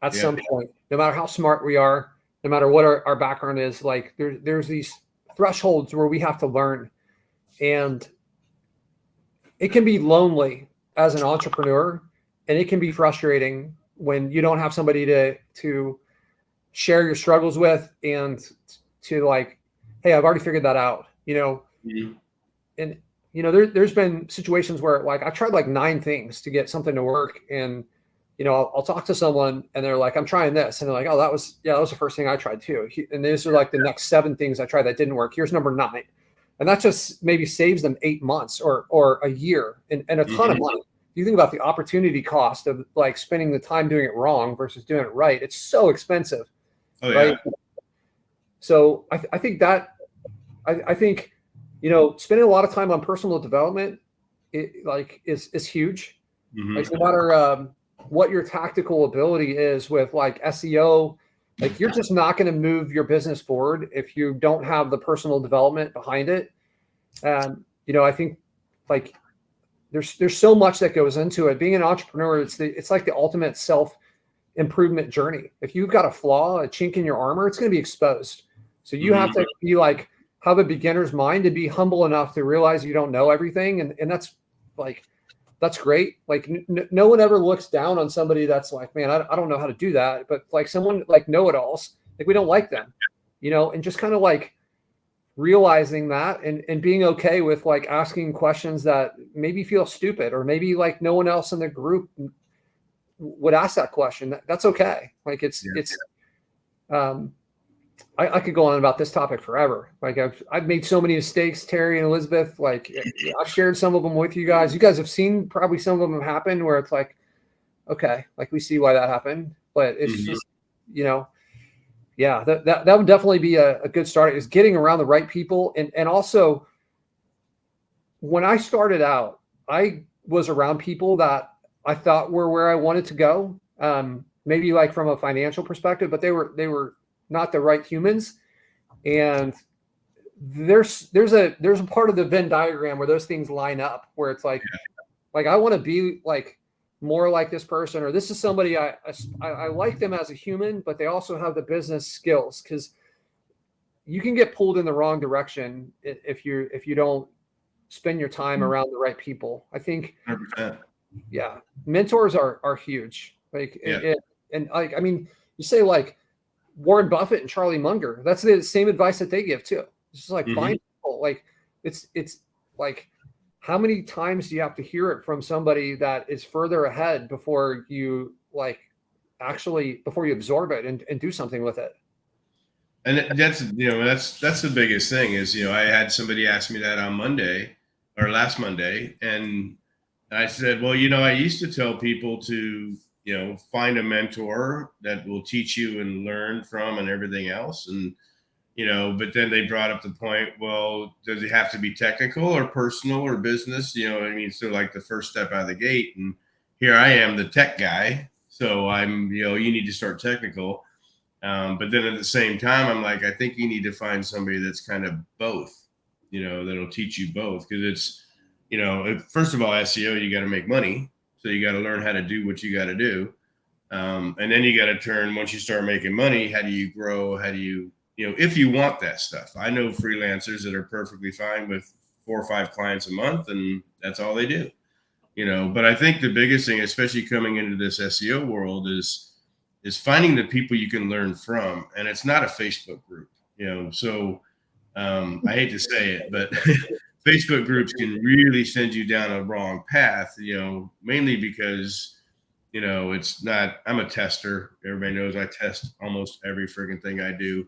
at some point, no matter how smart we are, no matter what our background is. Like there's these thresholds where we have to learn, and it can be lonely as an entrepreneur, and it can be frustrating when you don't have somebody to share your struggles with and to like, hey, I've already figured that out, and there's been situations where like I tried like 9 things to get something to work, and I'll talk to someone and they're like, I'm trying this, and they're like, oh, that was the first thing I tried too, and these are like the next 7 things I tried that didn't work. Here's number 9. And that just maybe saves them 8 months or a year and a ton of money. You think about the opportunity cost of like spending the time doing it wrong versus doing it right. It's so expensive. Oh, right? Yeah. So I think spending a lot of time on personal development is huge. Like no matter what your tactical ability is with like SEO, like you're just not going to move your business forward if you don't have the personal development behind it. I think like there's so much that goes into it. Being an entrepreneur, it's like the ultimate self-improvement journey. If you've got a flaw, a chink in your armor, it's going to be exposed. So you have to be like, have a beginner's mind and be humble enough to realize you don't know everything. And that's like, that's great. Like no one ever looks down on somebody that's like, man, I don't know how to do that. But like someone like know-it-alls, like we don't like them, and just kind of like realizing that and being okay with like asking questions that maybe feel stupid, or maybe like no one else in the group would ask that question. That's okay. Like I could go on about this topic forever. Like I've made so many mistakes, Terry and Elisabeth. Like I've shared some of them with you guys. You guys have seen probably some of them happen where it's like, okay, like we see why that happened, but it's just, that would definitely be a good start, is getting around the right people. And also when I started out, I was around people that I thought were where I wanted to go. Maybe like from a financial perspective, but they were not the right humans. And there's a part of the Venn diagram where those things line up, where it's like I want to be like more like this person, or this is somebody I like them as a human, but they also have the business skills, because you can get pulled in the wrong direction if you don't spend your time around the right people. I think 100%. Mentors are huge. Like and like, I mean, you say like Warren Buffett and Charlie Munger, that's the same advice that they give too. It's just like find people. Like it's like, how many times do you have to hear it from somebody that is further ahead before you absorb it and do something with it? And that's the biggest thing is, I had somebody ask me that on Monday or last Monday, and I said, well, I used to tell people to, find a mentor that will teach you and learn from and everything else. And, but then they brought up the point, well, does it have to be technical or personal or business? So like the first step out of the gate, and here I am, the tech guy. So you need to start technical. But then at the same time, I'm like, I think you need to find somebody that's kind of both, that'll teach you both. Because it's, first of all, SEO, you got to make money. So you got to learn how to do what you got to do. And then you got to turn, once you start making money, how do you grow? How do you, if you want that stuff. I know freelancers that are perfectly fine with 4 or 5 clients a month, and that's all they do. But I think the biggest thing, especially coming into this SEO world, is finding the people you can learn from. And it's not a Facebook group, so I hate to say it, but Facebook groups can really send you down a wrong path, mainly because, it's not, I'm a tester. Everybody knows I test almost every friggin' thing I do,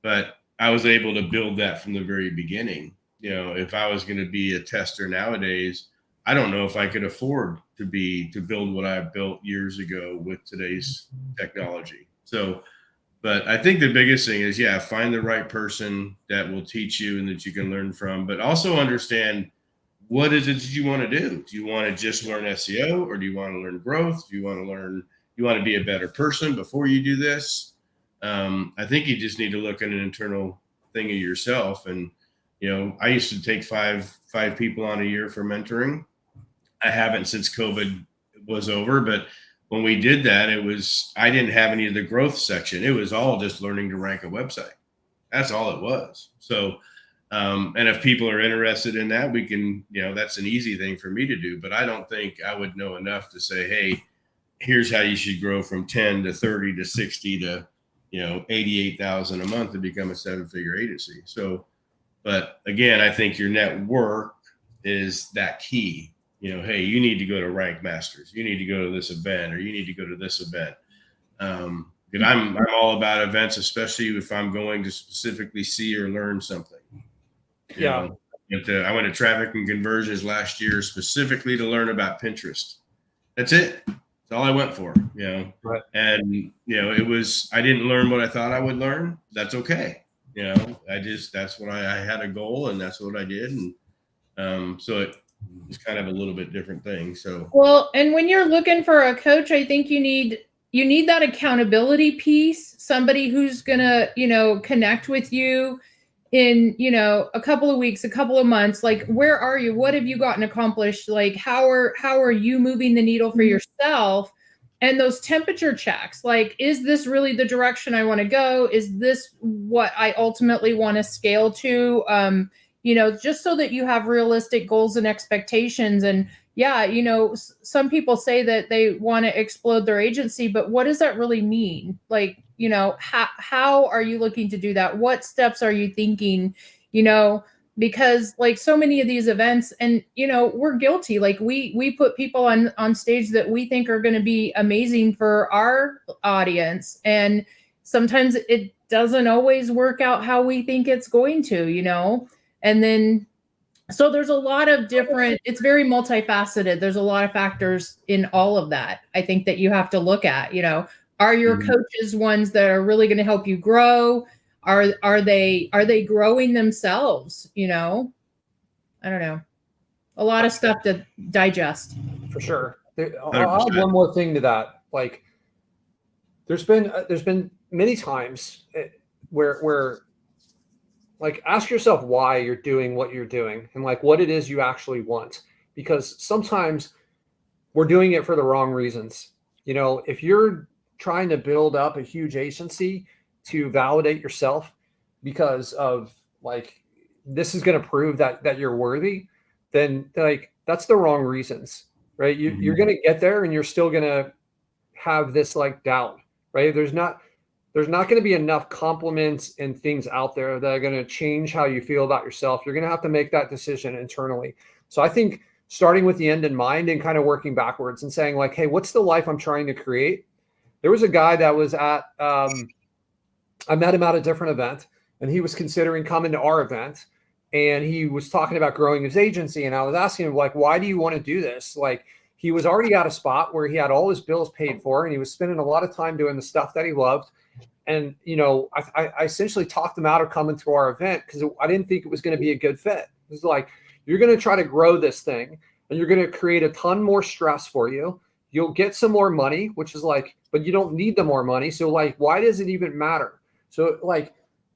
but I was able to build that from the very beginning. If I was going to be a tester nowadays, I don't know if I could afford to build what I built years ago with today's technology. So, but I think the biggest thing is, find the right person that will teach you and that you can learn from, but also understand, what is it that you want to do? Do you want to just learn SEO, or do you want to learn growth? Do you want to be a better person before you do this? I think you just need to look at an internal thing of yourself. And, I used to take five people on a year for mentoring. I haven't since COVID was over, but when we did that, I didn't have any of the growth section. It was all just learning to rank a website. That's all it was. So, and if people are interested in that, we can, that's an easy thing for me to do, but I don't think I would know enough to say, hey, here's how you should grow from 10 to 30 to 60 to, 88,000 a month to become a 7-figure agency. So, but again, I think your network is that key. Hey, you need to go to Rank Masters. You need to go to this event, or you need to go to this event. Because I'm all about events, especially if I'm going to specifically see or learn something. I went to traffic and conversions last year specifically to learn about Pinterest. That's it. That's all I went for. Right. And I didn't learn what I thought I would learn. That's okay. That's what I had a goal, and that's what I did. And so it's kind of a little bit different thing. So, well, and when you're looking for a coach, I think you need that accountability piece, somebody who's gonna, connect with you in, a couple of weeks, a couple of months. Like, where are you? What have you gotten accomplished? Like, how are you moving the needle for yourself? And those temperature checks, like, is this really the direction I want to go? Is this what I ultimately want to scale to? Just so that you have realistic goals and expectations. And some people say that they want to explode their agency, but what does that really mean? Like, how are you looking to do that? What steps are you thinking? Because like so many of these events, and we're guilty. Like we put people on stage that we think are going to be amazing for our audience, and sometimes it doesn't always work out how we think it's going to. And then, so there's a lot of different, it's very multifaceted. There's a lot of factors in all of that, I think, that you have to look at. Are your coaches ones that are really going to help you grow? Are they growing themselves? I don't know. A lot of stuff to digest. For sure. I'll add one more thing to that. Like, there's been many times where like, ask yourself why you're doing what you're doing, and like what it is you actually want, because sometimes we're doing it for the wrong reasons. If you're trying to build up a huge agency to validate yourself because of like, this is going to prove that you're worthy, then like, that's the wrong reasons, right? You're going to get there and you're still going to have this like doubt, right? There's not going to be enough compliments and things out there that are going to change how you feel about yourself. You're going to have to make that decision internally. So I think starting with the end in mind and kind of working backwards and saying like, hey, what's the life I'm trying to create? There was a guy that was at, I met him at a different event, and he was considering coming to our event, and he was talking about growing his agency. And I was asking him like, why do you want to do this? Like, he was already at a spot where he had all his bills paid for, and he was spending a lot of time doing the stuff that he loved. And, I essentially talked him out of coming to our event because I didn't think it was going to be a good fit. It was like, you're going to try to grow this thing, and you're going to create a ton more stress for you. you'll get some more money, which is like, but you don't need the more money. So like, why does it even matter? So like,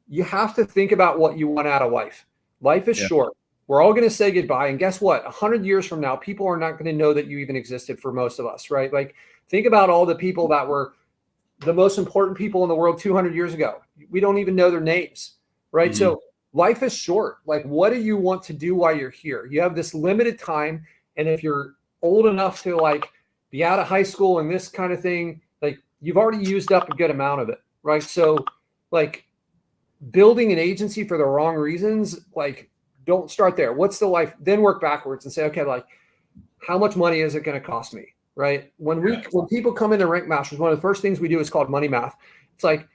you have to think about what you want out of life. Life is short. We're all going to say goodbye. And guess what? 100 years from now, people are not going to know that you even existed for most of us, right? Like, think about all the people that were the most important people in the world 200 years ago. We don't even know their names, right? So life is short. Like, what do you want to do while you're here? You have this limited time. And if you're old enough to like be out of high school and this kind of thing, like you've already used up a good amount of it, right? So like building an agency for the wrong reasons, like don't start there. What's the life? Then work backwards and say, okay, like how much money is it going to cost me? Right. When people come into Rank Masters, one of the first things we do is called money math. It's like,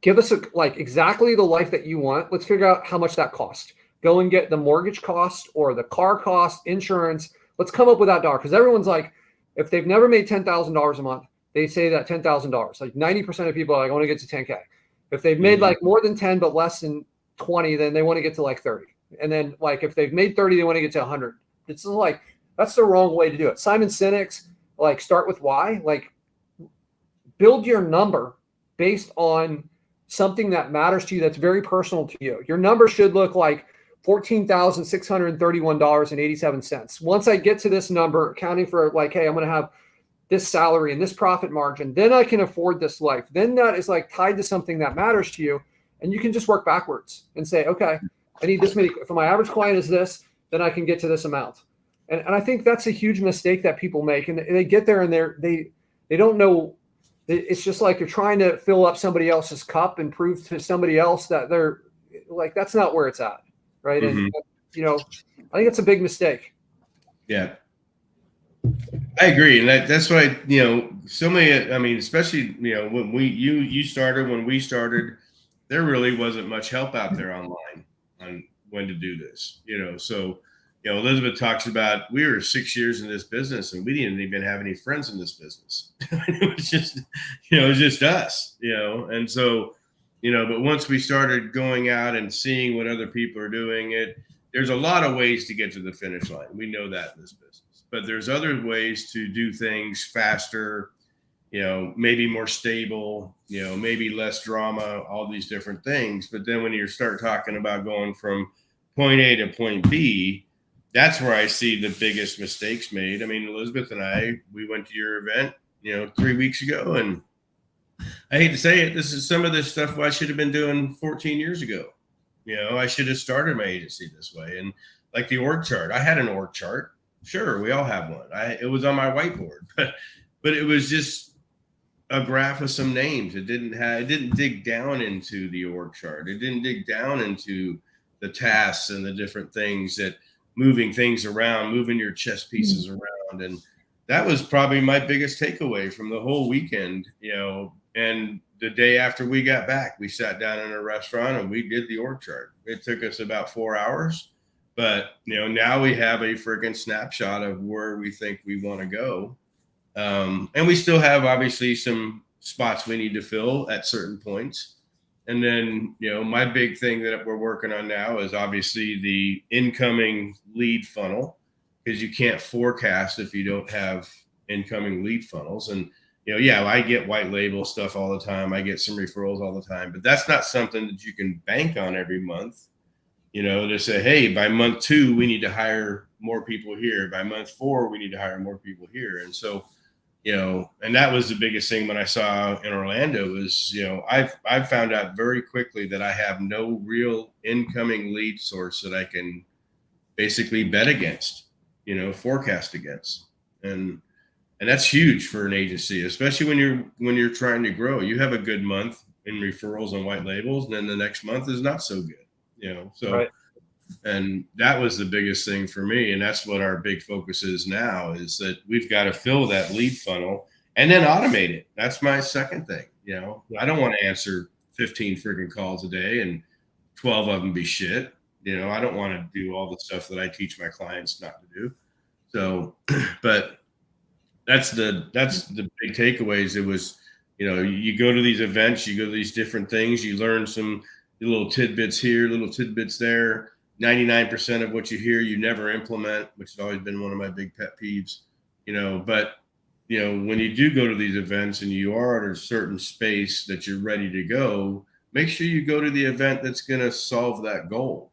give us like exactly the life that you want. Let's figure out how much that costs. Go and get the mortgage cost or the car cost, insurance. Let's come up with that dollar. Because everyone's like, if they've never made $10,000 a month, they say that $10,000. Like 90% of people are like, I want to get to 10K. If they've made like more than 10, but less than 20, then they want to get to like 30. And then like, if they've made 30, they want to get to 100. It's like, that's the wrong way to do it. Simon Sinek's like start with why, like build your number based on something that matters to you. That's very personal to you. Your number should look like $14,631.87. Once I get to this number, accounting for like, hey, I'm going to have this salary and this profit margin, then I can afford this life. Then that is like tied to something that matters to you. And you can just work backwards and say, okay, I need this many. If my average client is this, then I can get to this amount. And I think that's a huge mistake that people make. And they get there and they don't know. It's just like you're trying to fill up somebody else's cup and prove to somebody else that they're like, that's not where it's at. Right. And, you know, I think it's a big mistake. Yeah, I agree. And that's why, you know, so many, I mean, especially, you know, when you started, when we started, there really wasn't much help out there online on when to do this, you know? So, you know, Elisabeth talks about, we were 6 years in this business and we didn't even have any friends in this business. It was just, you know, it was just us, you know? And so, you know, but once we started going out and seeing what other people are doing, there's a lot of ways to get to the finish line. We know that in this business, but there's other ways to do things faster, you know, maybe more stable, you know, maybe less drama, all these different things. But then when you start talking about going from point A to point B, that's where I see the biggest mistakes made. I mean, Elisabeth and I, we went to your event, you know, 3 weeks ago, and I hate to say it, this is some of this stuff I should have been doing 14 years ago. You know, I should have started my agency this way. And like the org chart, I had an org chart. Sure, we all have one. It was on my whiteboard, but it was just a graph of some names. It didn't dig down into the org chart. It didn't dig down into the tasks and the different things that moving things around, moving your chess pieces around. And that was probably my biggest takeaway from the whole weekend, you know. And the day after we got back, we sat down in a restaurant and we did the org chart. It took us about 4 hours, but you know, now we have a friggin' snapshot of where we think we want to go. And we still have obviously some spots we need to fill at certain points. And then, you know, my big thing that we're working on now is obviously the incoming lead funnel, because you can't forecast if you don't have incoming lead funnels. And, you know, yeah, I get white label stuff all the time. I get some referrals all the time, but that's not something that you can bank on every month, you know, to say, hey, by month 2, we need to hire more people here. By month 4, we need to hire more people here. And so, you know, and that was the biggest thing when I saw in Orlando is, you know, I've found out very quickly that I have no real incoming lead source that I can basically bet against, you know, forecast against. And that's huge for an agency, especially when you're trying to grow. You have a good month in referrals and white labels, and then the next month is not so good, you know. So right. And that was the biggest thing for me. And that's what our big focus is now, is that we've got to fill that lead funnel and then automate it. That's my second thing. You know, I don't want to answer 15 freaking calls a day and 12 of them be shit. You know, I don't want to do all the stuff that I teach my clients not to do. So, but that's the big takeaways. It was, you know, you go to these events, you go to these different things, you learn some little tidbits here, little tidbits there. 99% of what you hear, you never implement, which has always been one of my big pet peeves, you know, but when you do go to these events and you are at a certain space that you're ready to go, make sure you go to the event that's going to solve that goal.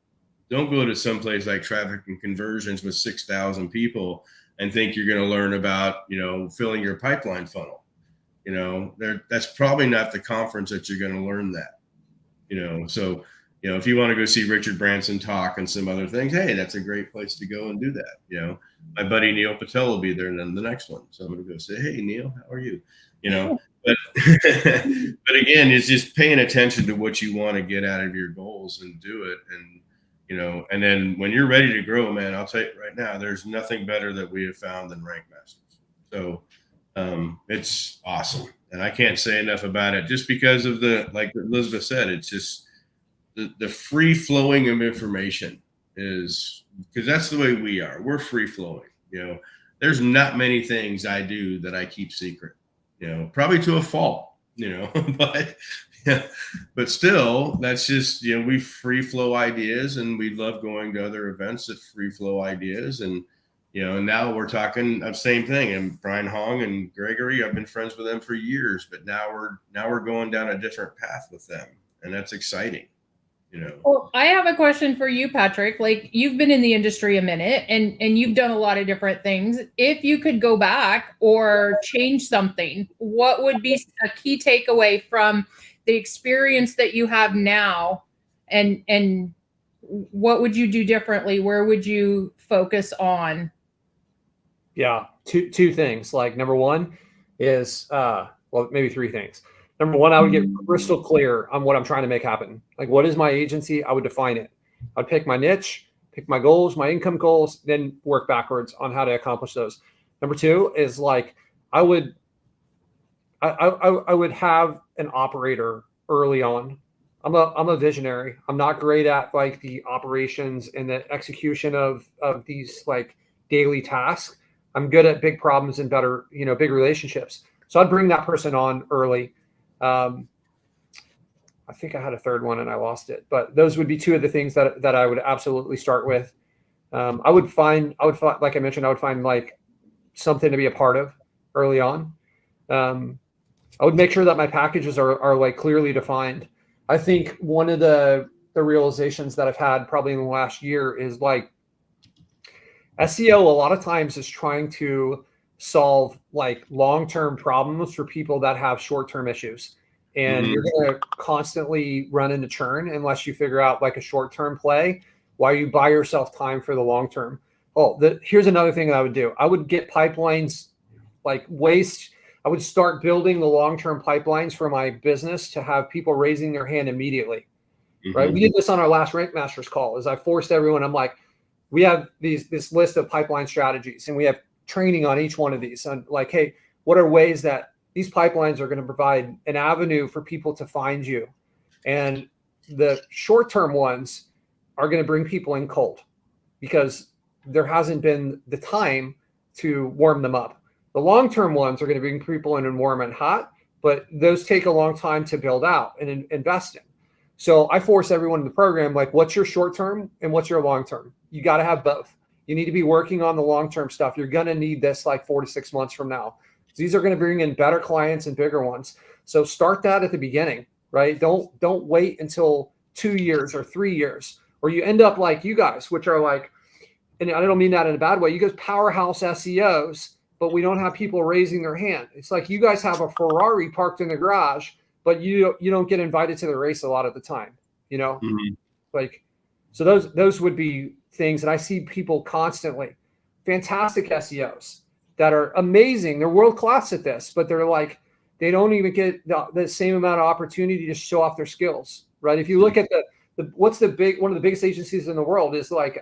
Don't go to someplace like traffic and conversions with 6,000 people and think you're going to learn about, filling your pipeline funnel. That's probably not the conference that you're going to learn that, so, if you want to go see Richard Branson talk and some other things, hey, that's a great place to go and do that. My buddy Neil Patel will be there in the next one. So I'm going to go say, hey, Neil, how are you? But, but again, it's just paying attention to what you want to get out of your goals and do it. And, and then when you're ready to grow, man, I'll tell you right now, there's nothing better that we have found than Rank Masters. So it's awesome. And I can't say enough about it just because of like Elisabeth said, it's just the free flowing of information is, because that's the way we are. We're free flowing. There's not many things I do that I keep secret, probably to a fault, but still, that's just, we free flow ideas, and we love going to other events that free flow ideas. And, and now we're talking the same thing. And Brian Hong and Gregory, I've been friends with them for years, but now we're going down a different path with them. And that's exciting. Well, I have a question for you, Patric. Like, you've been in the industry a minute and you've done a lot of different things. If you could go back or change something, what would be a key takeaway from the experience that you have now? And what would you do differently? Where would you focus on? Yeah, two things. Like, number one is, maybe three things. Number one, I would get crystal clear on what I'm trying to make happen. Like, what is my agency? I would define it. I'd pick my niche, pick my goals, my income goals, then work backwards on how to accomplish those. Number two is, like, I would have an operator early on. I'm a visionary. I'm not great at, like, the operations and the execution of these, like, daily tasks. I'm good at big problems and better, big relationships. So I'd bring that person on early. I think I had a third one and I lost it, but those would be two of the things that I would absolutely start with. I would find, like I mentioned, I would find, like, something to be a part of early on. I would make sure that my packages are like clearly defined. I think one of the realizations that I've had probably in the last year is, like, SEO a lot of times is trying to solve, like, long-term problems for people that have short-term issues. And you're going to constantly run into churn unless you figure out, like, a short-term play while you buy yourself time for the long-term. Here's another thing that I would do. I would get pipelines, like, I would start building the long-term pipelines for my business to have people raising their hand immediately. Right. We did this on our last Rank Masters call. As I forced everyone, I'm like, we have this list of pipeline strategies, and we have training on each one of these. And, like, hey, what are ways that these pipelines are going to provide an avenue for people to find you? And the short-term ones are going to bring people in cold because there hasn't been the time to warm them up. The long-term ones are going to bring people in and warm and hot, but those take a long time to build out and invest in. So I force everyone in the program, like, what's your short-term and what's your long-term? You got to have both. You need to be working on the long-term stuff. You're going to need this, like, 4 to 6 months from now. These are going to bring in better clients and bigger ones. So start that at the beginning, right? Don't wait until 2 years or 3 years, or you end up like you guys, which are like, and I don't mean that in a bad way, you guys powerhouse SEOs, but we don't have people raising their hand. It's like you guys have a Ferrari parked in the garage, but you don't get invited to the race a lot of the time, Like, so those would be things. And I see people constantly, fantastic SEOs that are amazing. They're world-class at this, but they're like, they don't even get the same amount of opportunity to show off their skills, right? If you look at one of the biggest agencies in the world is, like,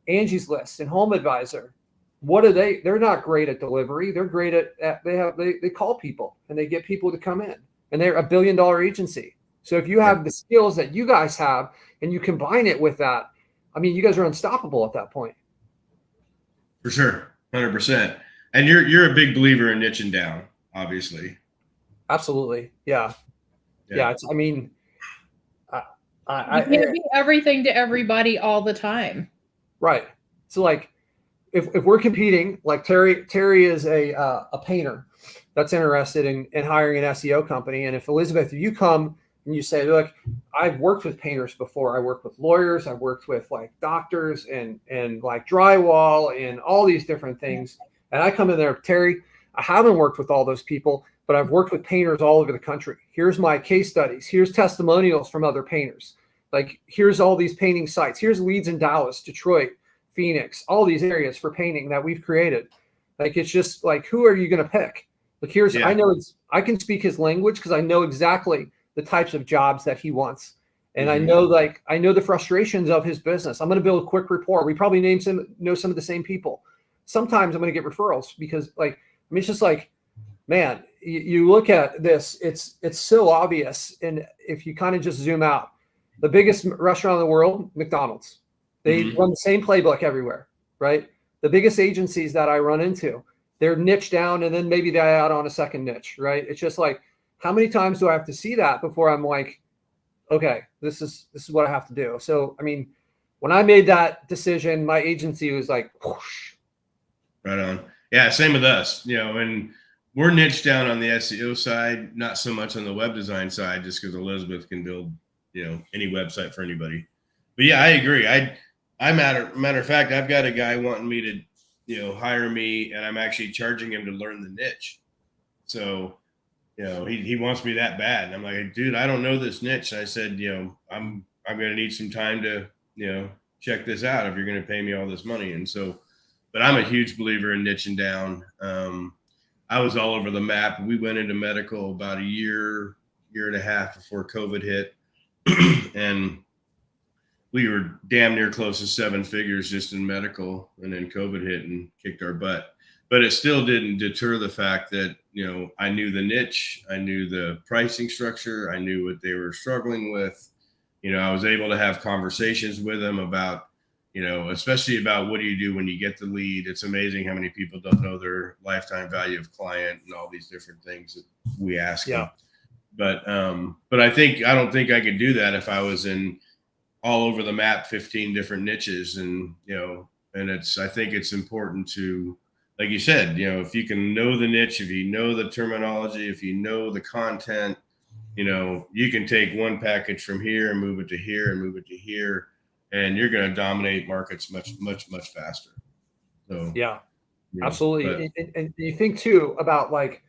Angie's List and Home Advisor. What are they? They're not great at delivery. They're great at they call people and they get people to come in, and they're $1 billion agency. So if you have the skills that you guys have and you combine it with that, I mean, you guys are unstoppable at that point. For sure. 100%. And you're a big believer in niching down, obviously. Absolutely. Yeah. It's, I mean, you can't be everything to everybody all the time. Right. So, like, if we're competing, like Terry is a painter that's interested in hiring an SEO company. And if Elisabeth, if you come and you say, look, I've worked with painters before. I worked with lawyers. I've worked with like doctors and like drywall and all these different things. And I come in there, Terry, I haven't worked with all those people, but I've worked with painters all over the country. Here's my case studies. Here's testimonials from other painters. Like, here's all these painting sites. Here's leads in Dallas, Detroit, Phoenix, all these areas for painting that we've created. Like, it's just like, who are you going to pick? Like, I know I can speak his language because I know exactly the types of jobs that he wants. And I know the frustrations of his business. I'm going to build a quick rapport. We probably know some of the same people. Sometimes I'm going to get referrals because it's just like, man, you look at this, it's so obvious. And if you kind of just zoom out, the biggest restaurant in the world, McDonald's, they run the same playbook everywhere, right? The biggest agencies that I run into, they're niche down and then maybe they add on a second niche, right? It's just like, how many times do I have to see that before I'm like, okay, this is what I have to do. So, I mean, when I made that decision, my agency was like, whoosh. Right on. Yeah. Same with us, and we're niche down on the SEO side, not so much on the web design side, just because Elisabeth can build, any website for anybody. But yeah, I agree. Matter of fact, I've got a guy wanting me to, hire me, and I'm actually charging him to learn the niche. So, he wants me that bad. And I'm like, dude, I don't know this niche. And I said, I'm going to need some time to, check this out if you're going to pay me all this money. And so, but I'm a huge believer in niching down. I was all over the map. We went into medical about a year and a half before COVID hit. And we were damn near close to 7 figures just in medical. And then COVID hit and kicked our butt. But it still didn't deter the fact that, I knew the niche, I knew the pricing structure, I knew what they were struggling with. I was able to have conversations with them about, especially about what do you do when you get the lead. It's amazing how many people don't know their lifetime value of client and all these different things that we ask them. But I don't think I could do that if I was in all over the map, 15 different niches. And, and I think it's important to, like you said, if you can know the niche, if you know the terminology, if you know the content, you can take one package from here and move it to here and move it to here, and you're going to dominate markets much, much, much faster. So, yeah, absolutely. And you think too about like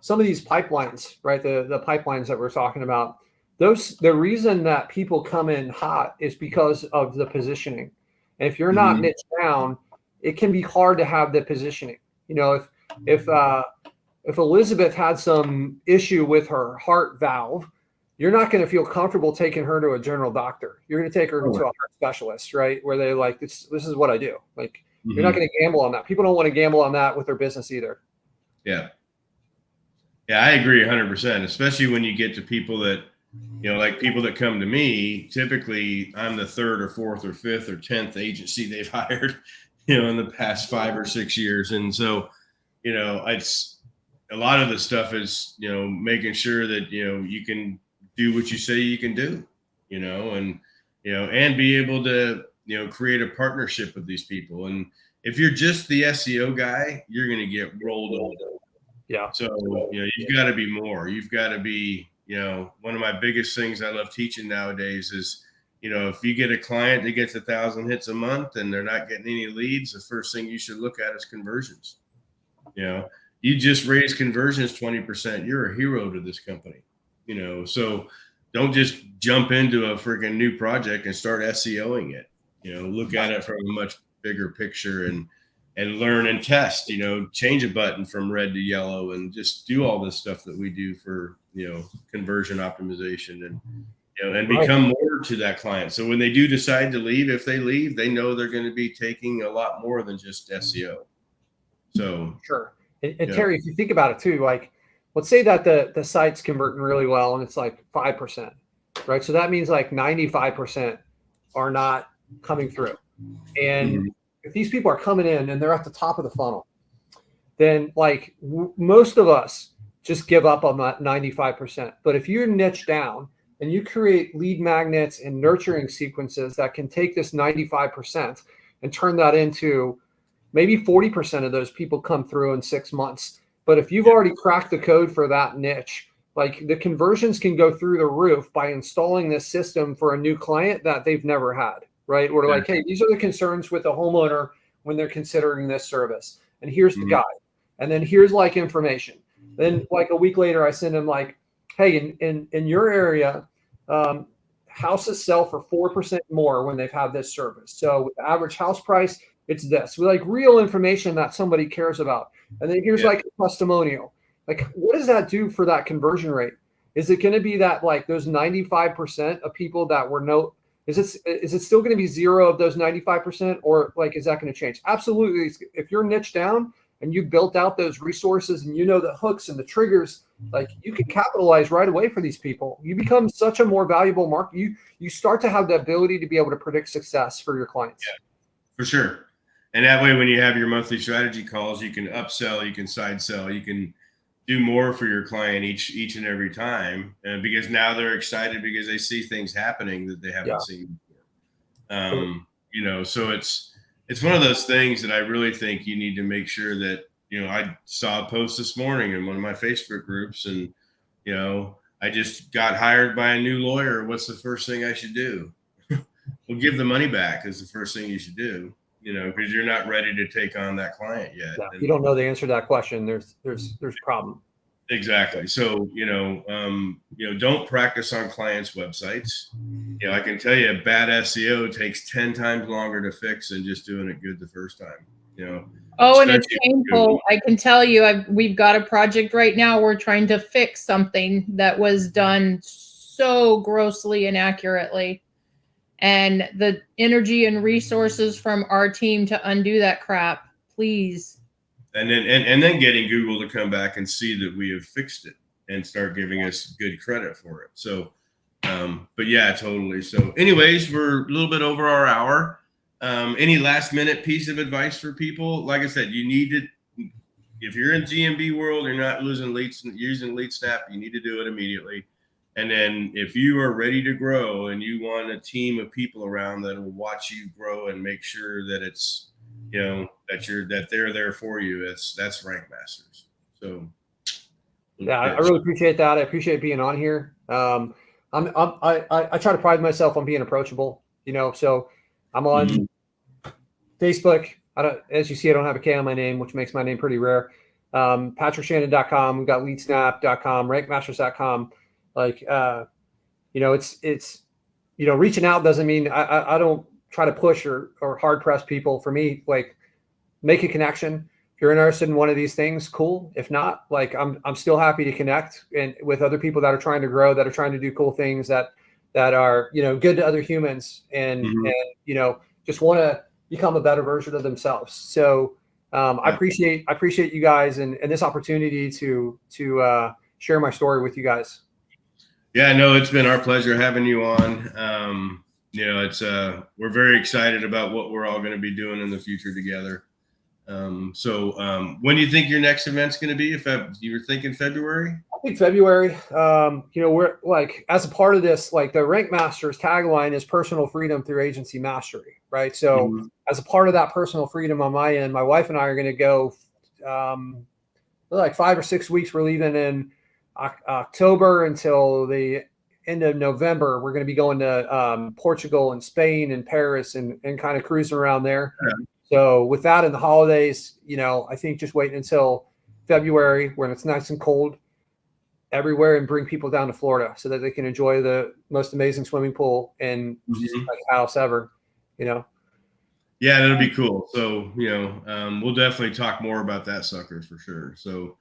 some of these pipelines, right? The pipelines that we're talking about, the reason that people come in hot is because of the positioning. And if you're not niche down, it can be hard to have the positioning. If Elisabeth had some issue with her heart valve, you're not going to feel comfortable taking her to a general doctor. You're going to take her to a heart specialist, right? Where they're like, this is what I do. Like, you're not going to gamble on that. People don't want to gamble on that with their business either. Yeah. Yeah, I agree 100%, especially when you get to people that, like people that come to me, typically I'm the 3rd or 4th or 5th or 10th agency they've hired, in the past 5 or 6 years. And so, it's a lot of the stuff is, making sure that, you can do what you say you can do, and be able to, create a partnership with these people. And if you're just the SEO guy, you're going to get rolled over. Yeah. So, you've got to be more. You've got to be, one of my biggest things I love teaching nowadays is, if you get a client that gets 1,000 hits a month and they're not getting any leads, the first thing you should look at is conversions. You just raise conversions 20%. You're a hero to this company, so don't just jump into a freaking new project and start SEOing it. Look at it from a much bigger picture and learn and test, change a button from red to yellow and just do all this stuff that we do for, conversion optimization and become more to that client. So when they do decide to leave, if they leave, they know they're going to be taking a lot more than just SEO. So sure. And Terry, if you think about it too, like let's say that the site's converting really well and it's like 5%, right? So that means like 95% are not coming through. And if these people are coming in and they're at the top of the funnel, then like most of us just give up on that 95%. But if you're niche down and you create lead magnets and nurturing sequences that can take this 95% and turn that into maybe 40% of those people come through in 6 months. But if you've already cracked the code for that niche, like the conversions can go through the roof by installing this system for a new client that they've never had, right? We're like, hey, these are the concerns with a homeowner when they're considering this service. And here's the guide. And then here's like information. Then like a week later, I send them like, hey, in your area, houses sell for 4% more when they've had this service. So with the average house price, it's this. We like real information that somebody cares about. And then here's like a testimonial. Like, what does that do for that conversion rate? Is it going to be that like those 95% of people that were is it still going to be 0 of those 95%, or like, is that going to change? Absolutely. If you're niche down and you built out those resources and you know the hooks and the triggers, like you can capitalize right away for these people. You become such a more valuable market. You start to have the ability to be able to predict success for your clients. Yeah, for sure. And that way, when you have your monthly strategy calls, you can upsell, you can side sell, you can do more for your client each and every time, because now they're excited because they see things happening that they haven't seen before. So it's one of those things that I really think you need to make sure that, I saw a post this morning in one of my Facebook groups, and, I just got hired by a new lawyer. What's the first thing I should do? Well, give the money back is the first thing you should do, because you're not ready to take on that client yet. Yeah, you don't know the answer to that question. There's problem. Exactly. So, don't practice on clients' websites. I can tell you bad SEO takes 10 times longer to fix than just doing it good the first time, Oh, and it's painful. I can tell you, we've got a project right now. We're trying to fix something that was done so grossly inaccurately. And the energy and resources from our team to undo that crap, please. And then getting Google to come back and see that we have fixed it and start giving us good credit for it. So, but yeah, totally. So anyways, we're a little bit over our hour. Any last minute piece of advice for people? Like I said, you need to, if you're in GMB world, you're not using LeadSnap, you need to do it immediately. And then if you are ready to grow and you want a team of people around that will watch you grow and make sure that it's, that they're there for you, that's Rank Masters. So yeah, I really appreciate that. I appreciate being on here. I try to pride myself on being approachable, so I'm on Facebook. As you see, I don't have a K on my name, which makes my name pretty rare. PatricShannon.com. We've got LeadSnap.com, RankMasters.com. Like, it's reaching out doesn't mean I don't try to push or hard press people. For me, like, make a connection. If you're interested in one of these things, cool. If not, like, I'm still happy to connect and with other people that are trying to grow, that are trying to do cool things, that are, good to other humans and just want to become a better version of themselves. So I appreciate you guys and this opportunity to share my story with you guys. Yeah, no, it's been our pleasure having you on. We're very excited about what we're all going to be doing in the future together. So when do you think your next event's going to be? If you were thinking February? I think February. We're like, as a part of this, like the Rank Masters tagline is personal freedom through agency mastery, right? So as a part of that personal freedom on my end, my wife and I are going to go like 5 or 6 weeks. We're leaving in October until the end of November. We're going to be going to Portugal and Spain and Paris and kind of cruising around there. Yeah. So with that and the holidays, I think just waiting until February when it's nice and cold everywhere and bring people down to Florida so that they can enjoy the most amazing swimming pool and like house ever, Yeah, that'll be cool. So, we'll definitely talk more about that sucker for sure. So,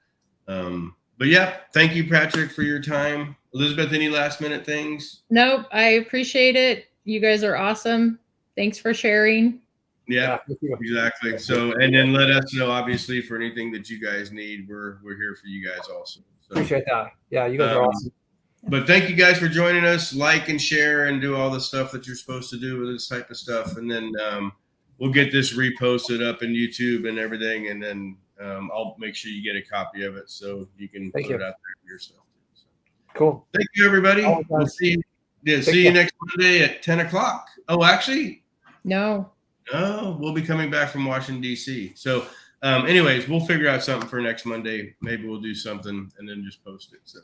but yeah, thank you, Patric, for your time. Elisabeth, any last minute things? Nope. I appreciate it. You guys are awesome. Thanks for sharing. Yeah, exactly. So, and then let us know, obviously, for anything that you guys need. We're here for you guys also. So, appreciate that. Yeah, you guys are awesome. But thank you guys for joining us. Like and share and do all the stuff that you're supposed to do with this type of stuff. And then we'll get this reposted up in YouTube and everything. And then I'll make sure you get a copy of it so you can put it out there for yourself. So, cool. Thank you, everybody. We'll see you next Monday at 10 o'clock. Oh, actually? No. Oh, we'll be coming back from Washington, D.C. So, anyways, we'll figure out something for next Monday. Maybe we'll do something and then just post it. So,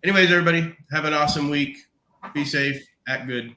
anyways, everybody, have an awesome week. Be safe. Act good.